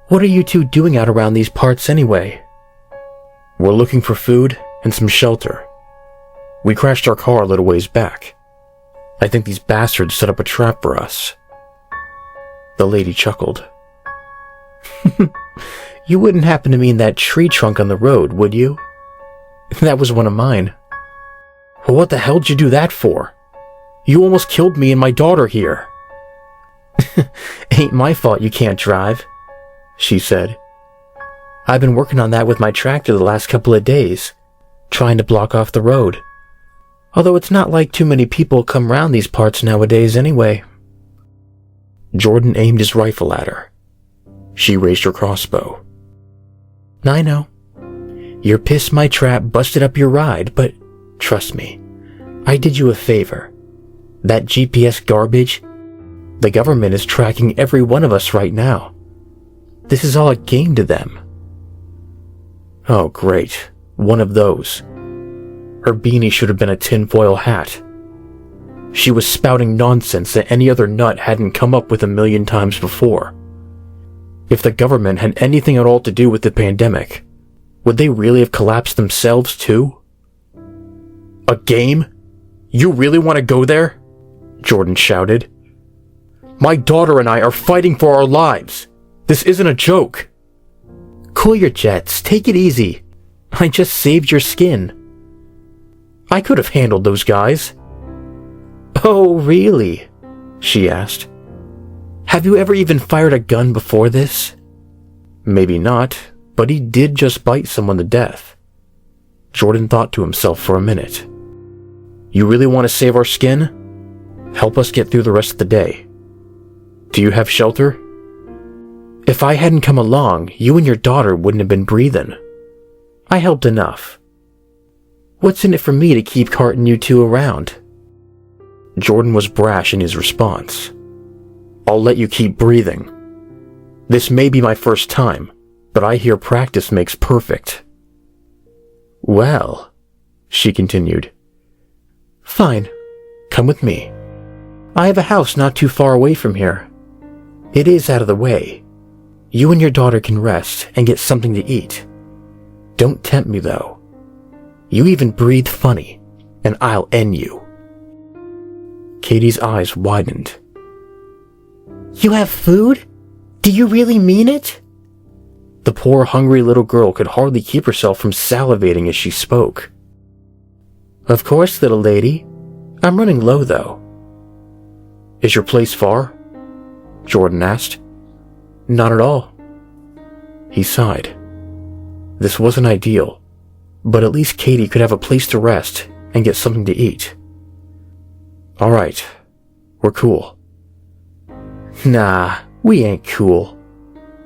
"What are you two doing out around these parts anyway?" "We're looking for food and some shelter. We crashed our car a little ways back. I think these bastards set up a trap for us." The lady chuckled. "You wouldn't happen to mean that tree trunk on the road, would you? That was one of mine." "Well, what the hell did you do that for? You almost killed me and my daughter here." "Ain't my fault you can't drive," she said. "I've been working on that with my tractor the last couple of days, trying to block off the road. Although it's not like too many people come round these parts nowadays anyway." Jordan aimed his rifle at her. She raised her crossbow. "I know. You're pissed my trap busted up your ride, but trust me, I did you a favor. That GPS garbage, the government is tracking every one of us right now. This is all a game to them." Oh, great. One of those. Her beanie should have been a tinfoil hat. She was spouting nonsense that any other nut hadn't come up with 1,000,000 times before. If the government had anything at all to do with the pandemic, would they really have collapsed themselves too? "A game? You really want to go there?" Jordan shouted. "My daughter and I are fighting for our lives. This isn't a joke." "Cool your jets. Take it easy. I just saved your skin." "I could have handled those guys." "Oh, really?" she asked. "Have you ever even fired a gun before this?" Maybe not, but he did just bite someone to death. Jordan thought to himself for a minute. "You really want to save our skin? Help us get through the rest of the day. Do you have shelter?" "If I hadn't come along, you and your daughter wouldn't have been breathing. I helped enough. What's in it for me to keep carting you two around?" Jordan was brash in his response. "I'll let you keep breathing. This may be my first time, but I hear practice makes perfect." "Well," she continued. "Fine. Come with me. I have a house not too far away from here. It is out of the way. You and your daughter can rest and get something to eat. Don't tempt me, though. You even breathe funny, and I'll end you." Katie's eyes widened. "You have food? Do you really mean it?" The poor hungry little girl could hardly keep herself from salivating as she spoke. "Of course, little lady. I'm running low, though." "Is your place far?" Jordan asked. "Not at all." He sighed. This wasn't ideal, but at least Katie could have a place to rest and get something to eat. "All right, we're cool." "Nah, we ain't cool.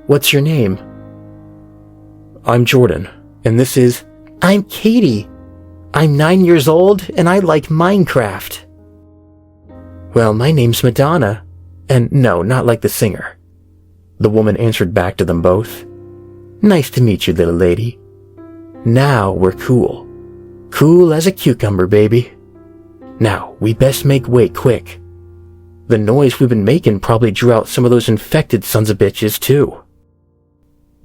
What's your name?" "I'm Jordan, and this is—" "I'm Katie. I'm 9 years old, and I like Minecraft." "Well, my name's Madonna, and no, not like the singer." The woman answered back to them both. "Nice to meet you, little lady. Now we're cool. Cool as a cucumber, baby. Now, we best make way quick. The noise we've been making probably drew out some of those infected sons of bitches, too."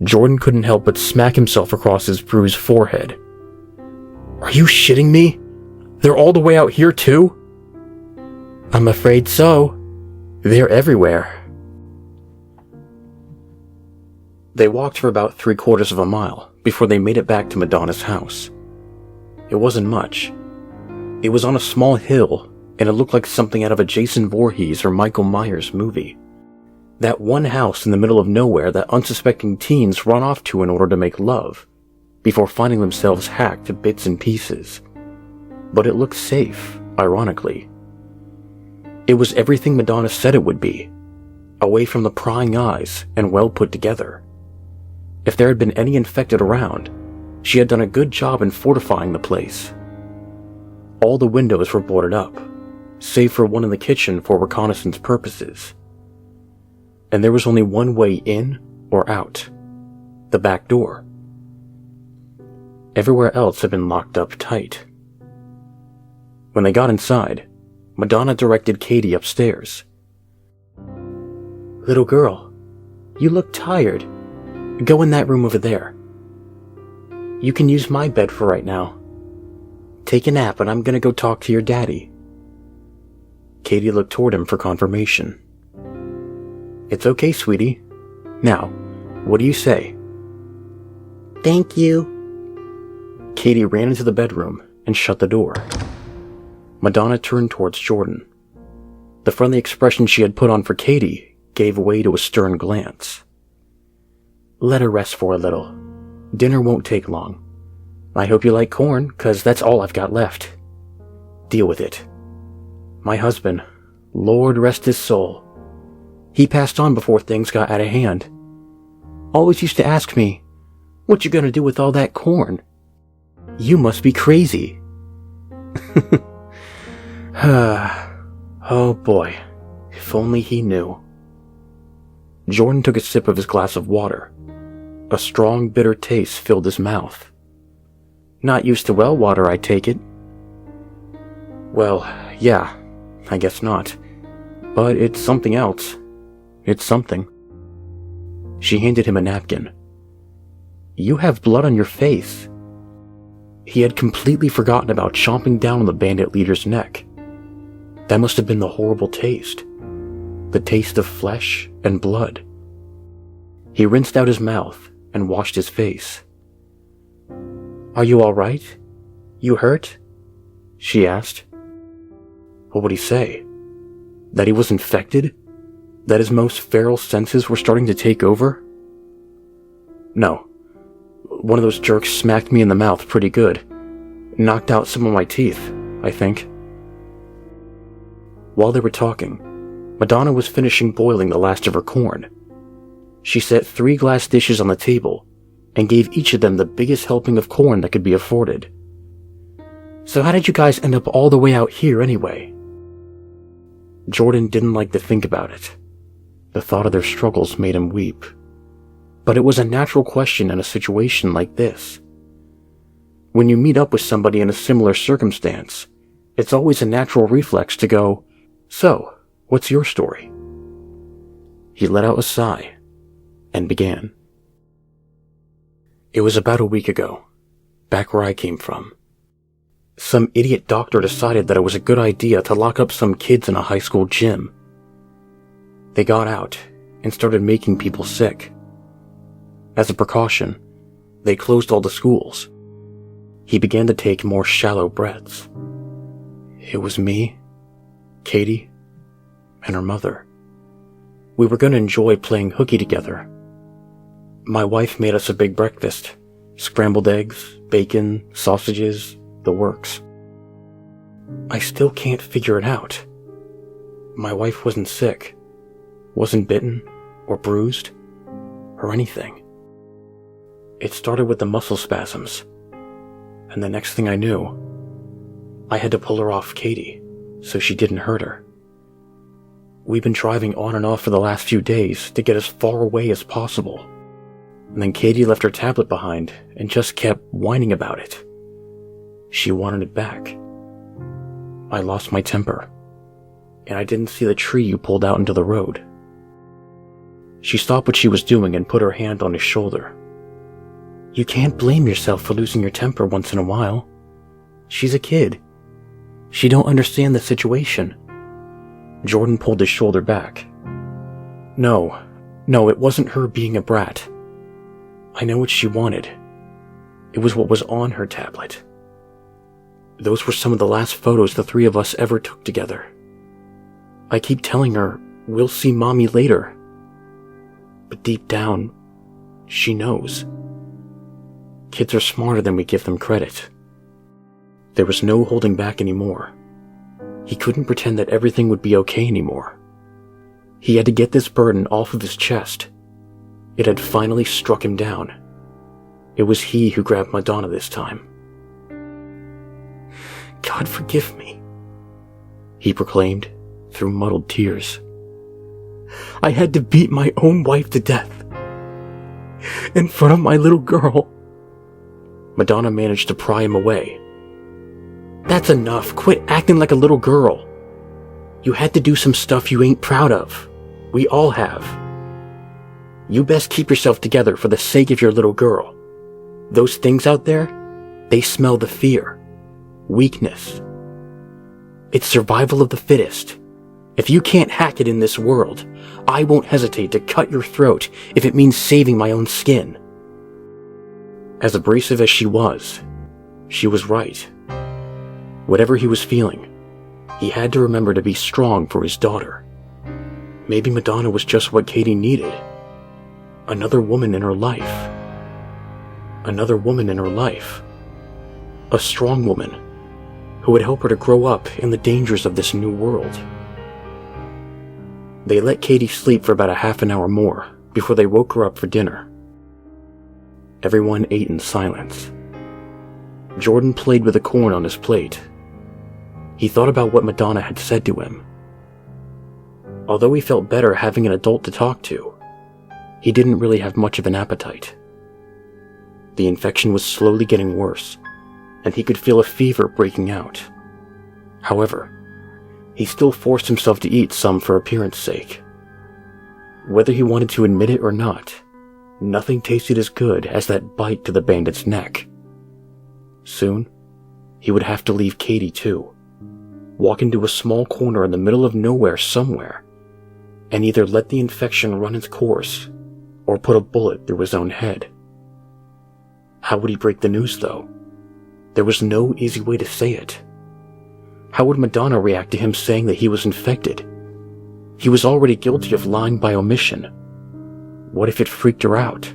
Jordan couldn't help but smack himself across his bruised forehead. "Are you shitting me? They're all the way out here, too?" "I'm afraid so. They're everywhere." They walked for about 3/4 of a mile before they made it back to Madonna's house. It wasn't much. It was on a small hill, and it looked like something out of a Jason Voorhees or Michael Myers movie. That one house in the middle of nowhere that unsuspecting teens run off to in order to make love, before finding themselves hacked to bits and pieces. But it looked safe, ironically. It was everything Madonna said it would be, away from the prying eyes and well put together. If there had been any infected around, she had done a good job in fortifying the place. All the windows were boarded up, save for one in the kitchen for reconnaissance purposes. And there was only one way in or out: the back door. Everywhere else had been locked up tight. When they got inside, Madonna directed Katie upstairs. "Little girl, you look tired. Go in that room over there. You can use my bed for right now. Take a nap and I'm gonna go talk to your daddy." Katie looked toward him for confirmation. "It's okay, sweetie. Now, what do you say?" "Thank you." Katie ran into the bedroom and shut the door. Madonna turned towards Jordan. The friendly expression she had put on for Katie gave way to a stern glance. "Let her rest for a little. Dinner won't take long. I hope you like corn, 'cause that's all I've got left. Deal with it. My husband, Lord rest his soul, he passed on before things got out of hand. Always used to ask me, 'What you gonna do with all that corn? You must be crazy.'" Oh boy, if only he knew. Jordan took a sip of his glass of water. A strong, bitter taste filled his mouth. "Not used to well water, I take it?" "Well, yeah, I guess not. But it's something else. It's something." She handed him a napkin. "You have blood on your face." He had completely forgotten about chomping down on the bandit leader's neck. That must have been the horrible taste. The taste of flesh and blood. He rinsed out his mouth and washed his face. "Are you all right? You hurt?" she asked. What would he say? That he was infected? That his most feral senses were starting to take over? No. One of those jerks smacked me in the mouth pretty good. Knocked out some of my teeth, I think. While they were talking, Madonna was finishing boiling the last of her corn. She set 3 glass dishes on the table and gave each of them the biggest helping of corn that could be afforded. "So how did you guys end up all the way out here anyway?" Jordan didn't like to think about it. The thought of their struggles made him weep. But it was a natural question in a situation like this. When you meet up with somebody in a similar circumstance, it's always a natural reflex to go, "So, what's your story?" He let out a sigh and began. "It was about a week ago, back where I came from. Some idiot doctor decided that it was a good idea to lock up some kids in a high school gym. They got out and started making people sick. As a precaution, they closed all the schools. He began to take more shallow breaths. It was me, Katie, and her mother. We were going to enjoy playing hooky together. My wife made us a big breakfast. Scrambled eggs, bacon, sausages, the works. I still can't figure it out. My wife wasn't sick, wasn't bitten or bruised or anything. It started with the muscle spasms, and the next thing I knew, I had to pull her off Katie so she didn't hurt her. We've been driving on and off for the last few days to get as far away as possible. And then Katie left her tablet behind and just kept whining about it. She wanted it back. I lost my temper, and I didn't see the tree you pulled out into the road." She stopped what she was doing and put her hand on his shoulder. "You can't blame yourself for losing your temper once in a while. She's a kid. She don't understand the situation." Jordan pulled his shoulder back. No, it wasn't her being a brat. I know what she wanted. It was what was on her tablet. Those were some of the last photos the 3 of us ever took together. I keep telling her, we'll see Mommy later. But deep down, she knows. Kids are smarter than we give them credit. There was no holding back anymore. He couldn't pretend that everything would be okay anymore. He had to get this burden off of his chest. It had finally struck him down. It was he who grabbed Madonna this time. "God forgive me." he proclaimed through muddled tears. "I had to beat my own wife to death. In front of my little girl." Madonna managed to pry him away. "That's enough. Quit acting like a little girl. You had to do some stuff you ain't proud of. We all have. You best keep yourself together for the sake of your little girl. Those things out there, they smell the fear, weakness. It's survival of the fittest. If you can't hack it in this world, I won't hesitate to cut your throat if it means saving my own skin." As abrasive as she was right. Whatever he was feeling, he had to remember to be strong for his daughter. Maybe Madonna was just what Katie needed. Another woman in her life. Another woman in her life. A strong woman who would help her to grow up in the dangers of this new world. They let Katie sleep for about a half an hour more before they woke her up for dinner. Everyone ate in silence. Jordan played with the corn on his plate. He thought about what Madonna had said to him. Although he felt better having an adult to talk to, he didn't really have much of an appetite. The infection was slowly getting worse, and he could feel a fever breaking out. However, he still forced himself to eat some for appearance sake. Whether he wanted to admit it or not, nothing tasted as good as that bite to the bandit's neck. Soon, he would have to leave Katie too, walk into a small corner in the middle of nowhere somewhere, and either let the infection run its course or put a bullet through his own head. How would he break the news, though? There was no easy way to say it. How would Madonna react to him saying that he was infected? He was already guilty of lying by omission. What if it freaked her out?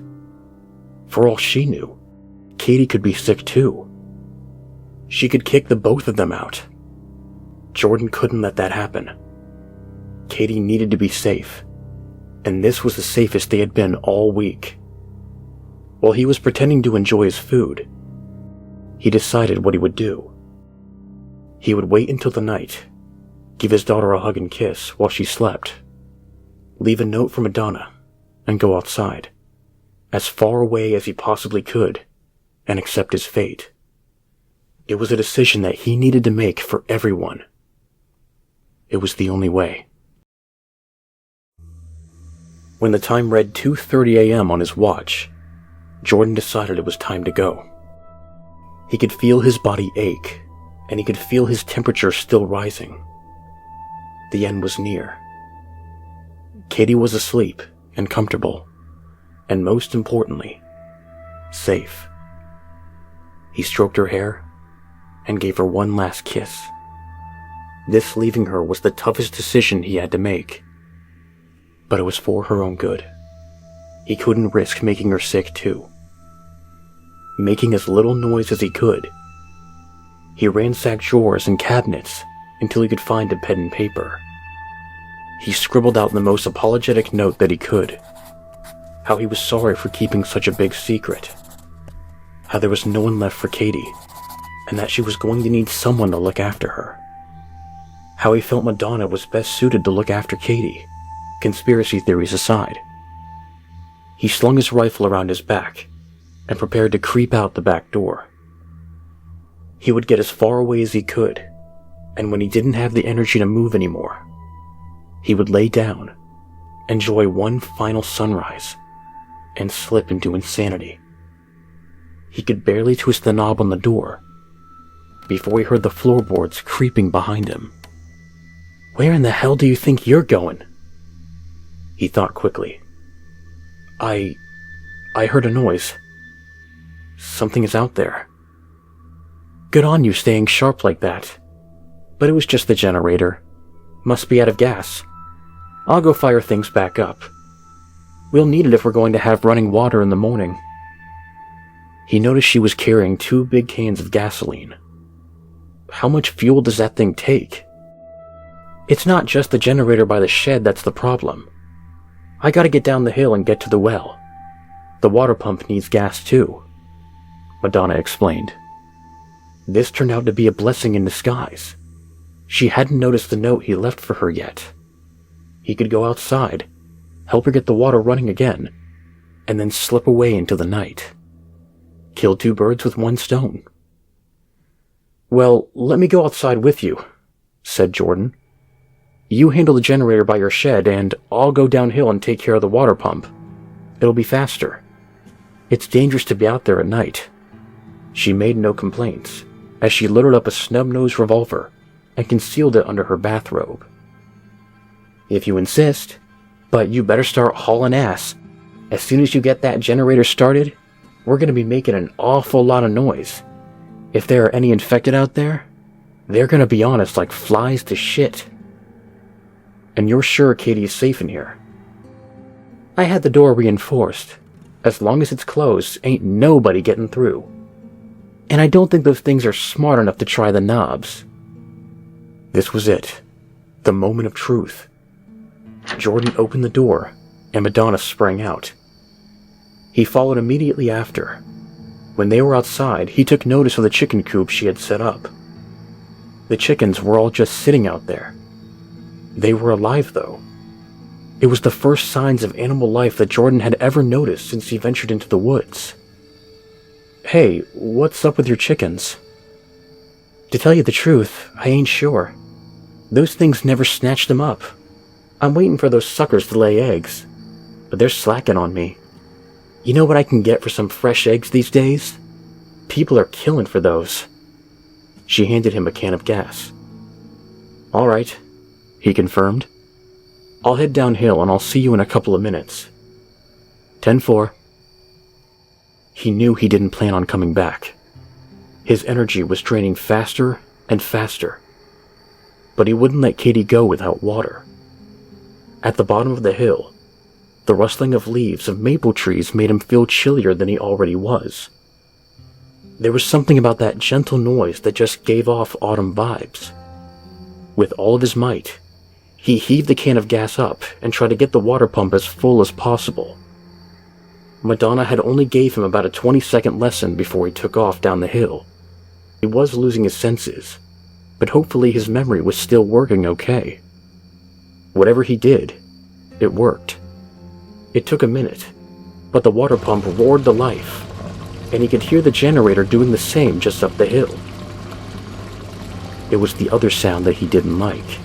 For all she knew, Katie could be sick too. She could kick the both of them out. Jordan couldn't let that happen. Katie needed to be safe, and this was the safest they had been all week. While he was pretending to enjoy his food, he decided what he would do. He would wait until the night, give his daughter a hug and kiss while she slept, leave a note for Madonna, and go outside, as far away as he possibly could, and accept his fate. It was a decision that he needed to make for everyone. It was the only way. When the time read 2:30 a.m. on his watch, Jordan decided it was time to go. He could feel his body ache, and he could feel his temperature still rising. The end was near. Katie was asleep and comfortable, and most importantly, safe. He stroked her hair and gave her one last kiss. This leaving her was the toughest decision he had to make, but it was for her own good. He couldn't risk making her sick too. Making as little noise as he could, he ransacked drawers and cabinets until he could find a pen and paper. He scribbled out the most apologetic note that he could, how he was sorry for keeping such a big secret, how there was no one left for Katie, and that she was going to need someone to look after her, how he felt Madonna was best suited to look after Katie, conspiracy theories aside. He slung his rifle around his back and prepared to creep out the back door. He would get as far away as he could, and when he didn't have the energy to move anymore, he would lay down, enjoy one final sunrise, and slip into insanity. He could barely twist the knob on the door before he heard the floorboards creeping behind him. "Where in the hell do you think you're going?" He thought quickly. I heard a noise. Something is out there." "Good on you staying sharp like that. But it was just the generator. Must be out of gas. I'll go fire things back up. We'll need it if we're going to have running water in the morning." He noticed she was carrying 2 big cans of gasoline. How much fuel does that thing take? "It's not just the generator by the shed that's the problem. I gotta get down the hill and get to the well. The water pump needs gas too," Madonna explained. This turned out to be a blessing in disguise. She hadn't noticed the note he left for her yet. He could go outside, help her get the water running again, and then slip away into the night. Kill two birds with one stone. "Well, let me go outside with you," said Jordan. "You handle the generator by your shed, and I'll go downhill and take care of the water pump. It'll be faster. It's dangerous to be out there at night." She made no complaints, as she loaded up a snub-nosed revolver and concealed it under her bathrobe. "If you insist, but you better start hauling ass. As soon as you get that generator started, we're going to be making an awful lot of noise. If there are any infected out there, they're going to be on us like flies to shit. And you're sure Katie is safe in here?" "I had the door reinforced. As long as it's closed, ain't nobody getting through. And I don't think those things are smart enough to try the knobs." This was it. The moment of truth. Jordan opened the door, and Madonna sprang out. He followed immediately after. When they were outside, he took notice of the chicken coop she had set up. The chickens were all just sitting out there. They were alive, though. It was the first signs of animal life that Jordan had ever noticed since he ventured into the woods. "Hey, what's up with your chickens?" "To tell you the truth, I ain't sure. Those things never snatched them up. I'm waiting for those suckers to lay eggs, but they're slacking on me. You know what I can get for some fresh eggs these days? People are killing for those." She handed him a can of gas. "All right," he confirmed. "I'll head downhill and I'll see you in a couple of minutes." 10-4. He knew he didn't plan on coming back. His energy was draining faster and faster. But he wouldn't let Katie go without water. At the bottom of the hill, the rustling of leaves of maple trees made him feel chillier than he already was. There was something about that gentle noise that just gave off autumn vibes. With all of his might, he heaved the can of gas up and tried to get the water pump as full as possible. Madonna had only gave him about a 20-second lesson before he took off down the hill. He was losing his senses, but hopefully his memory was still working okay. Whatever he did, it worked. It took a minute, but the water pump roared to life, and he could hear the generator doing the same just up the hill. It was the other sound that he didn't like.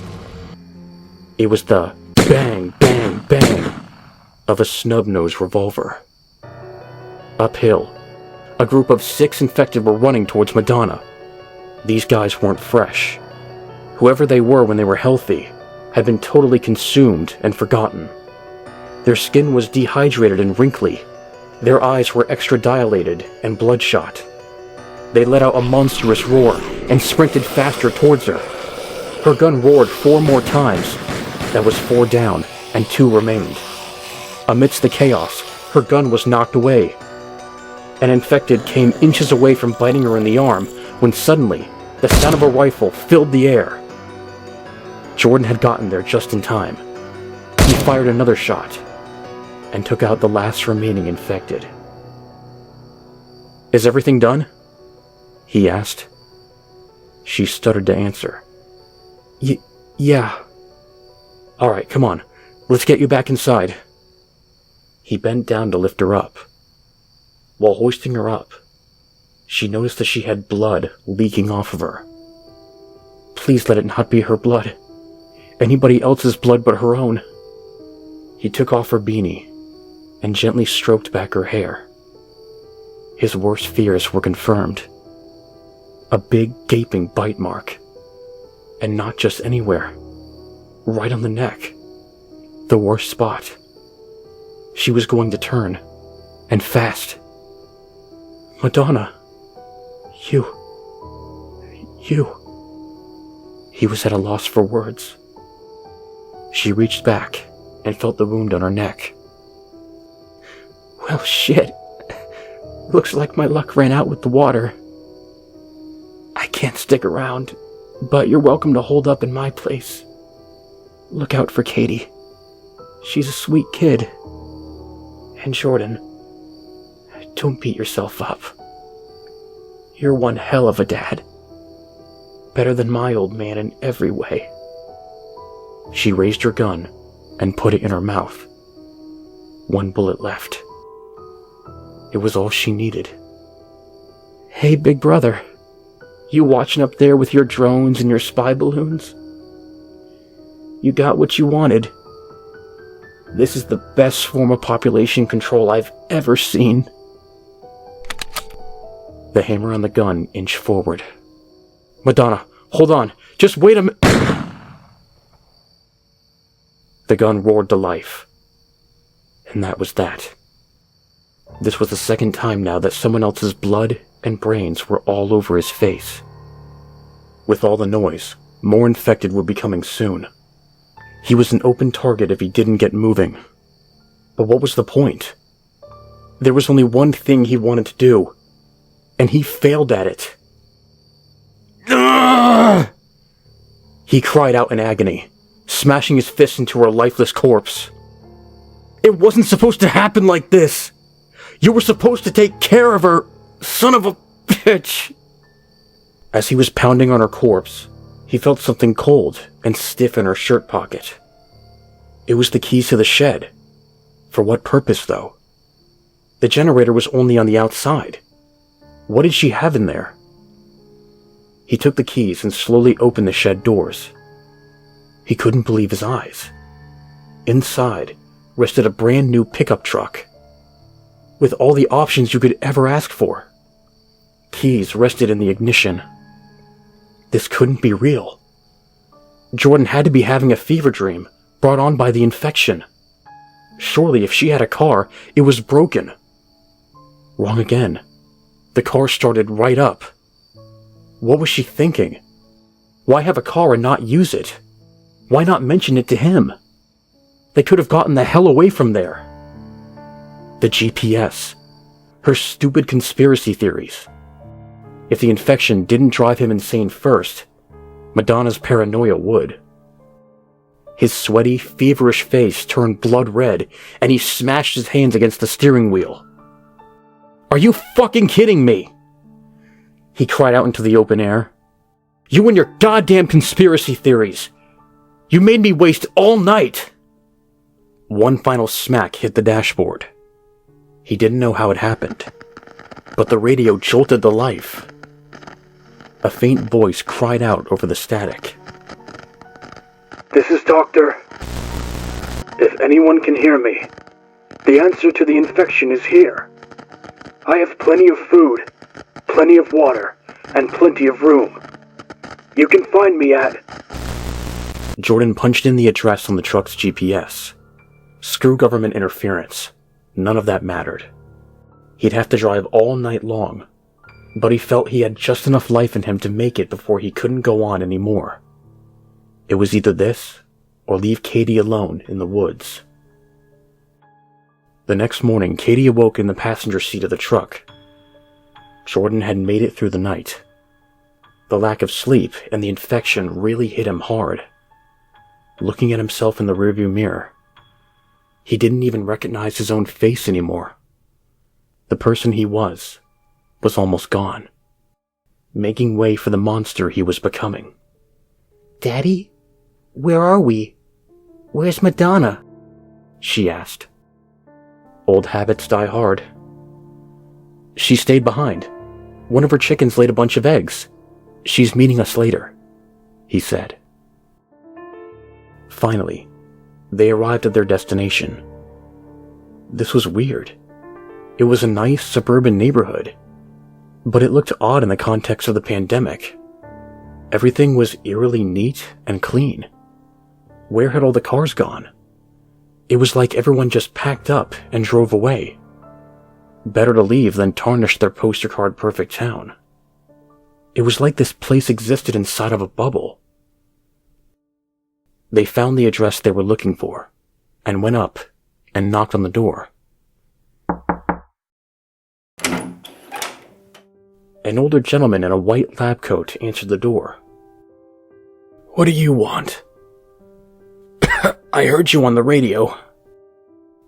It was the bang, bang, bang of a snub-nosed revolver. Uphill, a group of 6 infected were running towards Madonna. These guys weren't fresh. Whoever they were when they were healthy had been totally consumed and forgotten. Their skin was dehydrated and wrinkly. Their eyes were extra dilated and bloodshot. They let out a monstrous roar and sprinted faster towards her. Her gun roared 4 more times. That was 4 down, and 2 remained. Amidst the chaos, her gun was knocked away. An infected came inches away from biting her in the arm when suddenly the sound of a rifle filled the air. Jordan had gotten there just in time. He fired another shot and took out the last remaining infected. "Is everything done?" he asked. She stuttered to answer. Yeah. All right, come on. Let's get you back inside." He bent down to lift her up. While hoisting her up, she noticed that she had blood leaking off of her. Please let it not be her blood. Anybody else's blood but her own. He took off her beanie and gently stroked back her hair. His worst fears were confirmed. A big, gaping bite mark. And not just anywhere. Right on the neck. The worst spot. She was going to turn. And fast. "Madonna. You. He was at a loss for words. She reached back and felt the wound on her neck. "Well, shit. Looks like my luck ran out with the water. I can't stick around, but you're welcome to hold up in my place. Look out for Katie. She's a sweet kid. And Jordan, don't beat yourself up. You're one hell of a dad." better than my old man in every way." She raised her gun and put it in her mouth. One bullet left. It was all she needed. "Hey, big brother. You watching up there with your drones and your spy balloons? You got what you wanted. This is the best form of population control I've ever seen." The hammer on the gun inched forward. "Madonna, hold on. Just wait a minute." The gun roared to life. And that was that. This was the second time now that someone else's blood and brains were all over his face. With all the noise, more infected were becoming soon. He was an open target if he didn't get moving. But what was the point? There was only one thing he wanted to do, and he failed at it. Ugh! He cried out in agony, smashing his fist into her lifeless corpse. "It wasn't supposed to happen like this! You were supposed to take care of her, son of a bitch!" As he was pounding on her corpse, he felt something cold and stiff in her shirt pocket. It was the keys to the shed. For what purpose, though? The generator was only on the outside. What did she have in there? He took the keys and slowly opened the shed doors. He couldn't believe his eyes. Inside rested a brand new pickup truck, with all the options you could ever ask for. Keys rested in the ignition. This couldn't be real. Jordan had to be having a fever dream, brought on by the infection. Surely if she had a car, it was broken. Wrong again. The car started right up. What was she thinking? Why have a car and not use it? Why not mention it to him? They could have gotten the hell away from there. The GPS. Her stupid conspiracy theories. If the infection didn't drive him insane first, Madonna's paranoia would. His sweaty, feverish face turned blood red, and he smashed his hands against the steering wheel. "Are you fucking kidding me?" He cried out into the open air. "You and your goddamn conspiracy theories! You made me waste all night!" One final smack hit the dashboard. He didn't know how it happened, but the radio jolted to life. A faint voice cried out over the static. "This is Doctor. If anyone can hear me, the answer to the infection is here. I have plenty of food, plenty of water, and plenty of room. You can find me at..." Jordan punched in the address on the truck's GPS. Screw government interference. None of that mattered. He'd have to drive all night long, but he felt he had just enough life in him to make it before he couldn't go on anymore. It was either this, or leave Katie alone in the woods. The next morning, Katie awoke in the passenger seat of the truck. Jordan had made it through the night. The lack of sleep and the infection really hit him hard. Looking at himself in the rearview mirror, he didn't even recognize his own face anymore. The person he was almost gone, making way for the monster he was becoming. "Daddy? Where are we? Where's Madonna?" she asked. Old habits die hard. She stayed behind. One of her chickens laid a bunch of eggs. She's meeting us later, he said. Finally, they arrived at their destination. This was weird. It was a nice suburban neighborhood, but it looked odd in the context of the pandemic. Everything was eerily neat and clean. Where had all the cars gone? It was like everyone just packed up and drove away. Better to leave than tarnish their poster card perfect town. It was like this place existed inside of a bubble. They found the address they were looking for, and went up and knocked on the door. An older gentleman in a white lab coat answered the door. "What do you want?" "I heard you on the radio."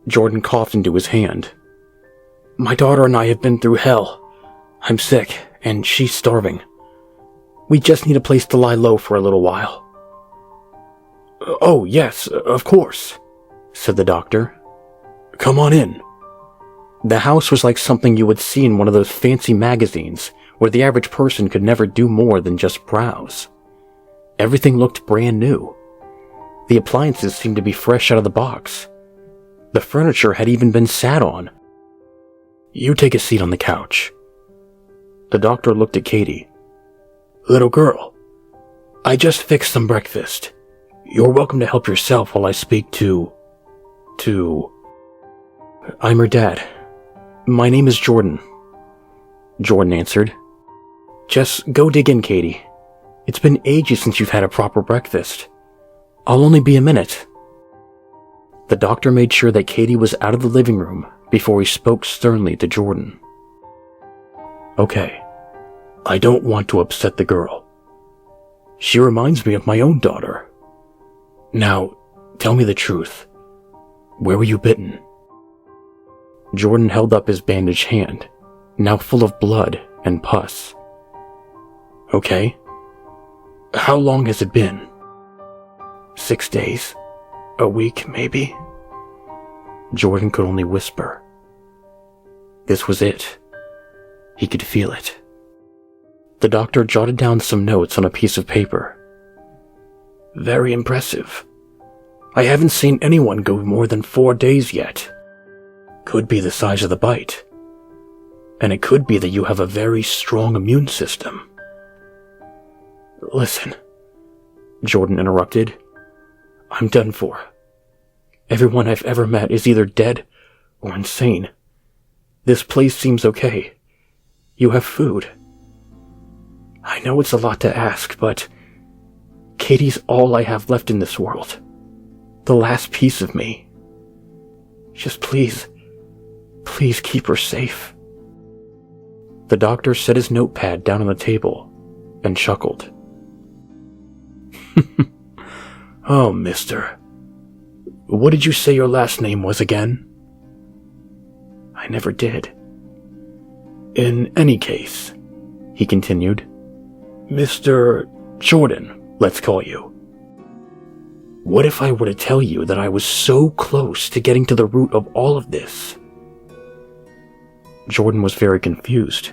Jordan coughed into his hand. "My daughter and I have been through hell. I'm sick, and she's starving. We just need a place to lie low for a little while." "Oh, yes, of course," said the doctor. "Come on in." The house was like something you would see in one of those fancy magazines where the average person could never do more than just browse. Everything looked brand new. The appliances seemed to be fresh out of the box. The furniture had even been sat on. "You take a seat on the couch." The doctor looked at Katie. "Little girl, I just fixed some breakfast. You're welcome to help yourself while I speak to... I'm her dad. My name is Jordan." Jordan answered. "Just go dig in, Katie. It's been ages since you've had a proper breakfast. I'll only be a minute." The doctor made sure that Katie was out of the living room before he spoke sternly to Jordan. "Okay, I don't want to upset the girl. She reminds me of my own daughter. Now, tell me the truth. Where were you bitten?" Jordan held up his bandaged hand, now full of blood and pus. "Okay. How long has it been?" 6 days. A week, maybe?" Jordan could only whisper. This was it. He could feel it. The doctor jotted down some notes on a piece of paper. "Very impressive. I haven't seen anyone go more than 4 days yet. Could be the size of the bite. And it could be that you have a very strong immune system." "Listen," Jordan interrupted. "I'm done for. Everyone I've ever met is either dead or insane. This place seems okay. You have food. I know it's a lot to ask, but Katie's all I have left in this world. The last piece of me. Just please keep her safe." The doctor set his notepad down on the table and chuckled. "Oh, mister. What did you say your last name was again?" "I never did." "In any case," he continued, "Mr. Jordan, let's call you. What if I were to tell you that I was so close to getting to the root of all of this?" Jordan was very confused.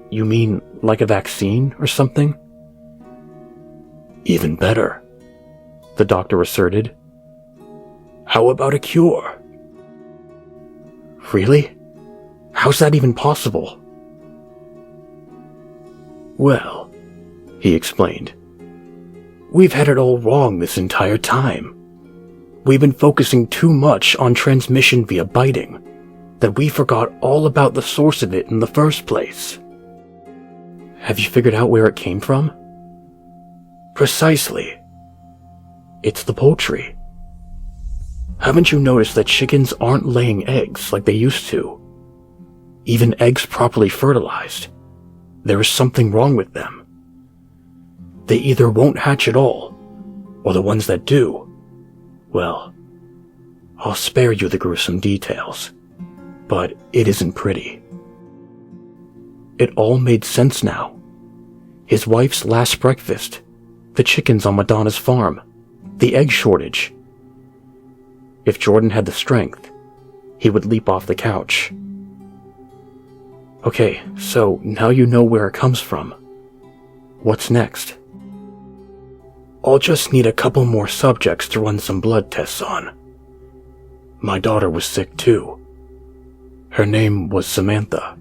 "You mean like a vaccine or something?" "Even better," the doctor asserted. "How about a cure?" "Really? How's that even possible?" "Well," he explained, "we've had it all wrong this entire time. We've been focusing too much on transmission via biting, that we forgot all about the source of it in the first place." "Have you figured out where it came from?" "Precisely. It's the poultry. Haven't you noticed that chickens aren't laying eggs like they used to? Even eggs properly fertilized. There is something wrong with them. They either won't hatch at all, or the ones that do, well, I'll spare you the gruesome details, but it isn't pretty." It all made sense now. His wife's last breakfast, the chickens on Madonna's farm, the egg shortage. If Jordan had the strength, he would leap off the couch. "Okay, so now you know where it comes from. What's next?" "I'll just need a couple more subjects to run some blood tests on. My daughter was sick too. Her name was Samantha.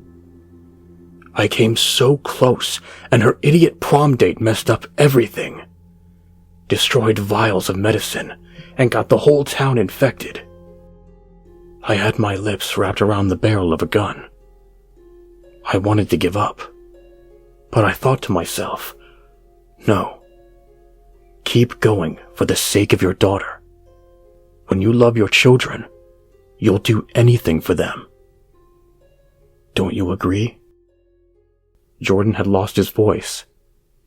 I came so close, and her idiot prom date messed up everything. Destroyed vials of medicine, and got the whole town infected. I had my lips wrapped around the barrel of a gun. I wanted to give up, but I thought to myself, no. Keep going for the sake of your daughter. When you love your children, you'll do anything for them. Don't you agree?" Jordan had lost his voice.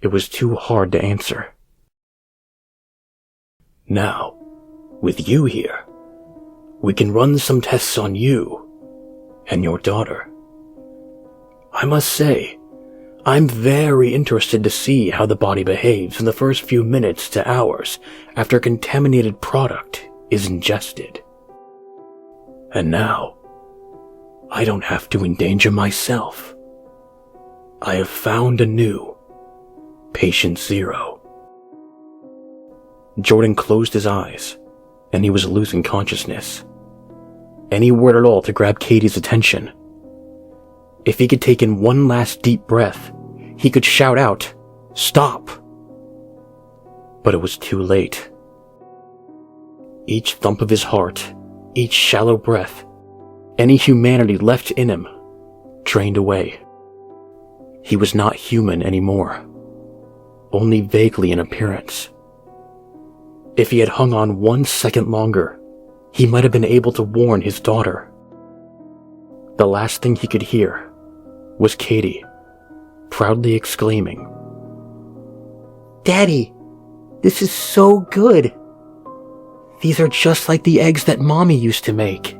It was too hard to answer. "Now, with you here, we can run some tests on you and your daughter. I must say, I'm very interested to see how the body behaves in the first few minutes to hours after contaminated product is ingested. And now, I don't have to endanger myself. I have found a new Patient Zero. Jordan closed his eyes, and he was losing consciousness. Any word at all to grab Katie's attention. If he could take in one last deep breath, he could shout out, "Stop!" But it was too late. Each thump of his heart, each shallow breath, any humanity left in him, drained away. He was not human anymore, only vaguely in appearance. If he had hung on 1 second longer, he might have been able to warn his daughter. The last thing he could hear was Katie proudly exclaiming, "Daddy, this is so good. These are just like the eggs that Mommy used to make."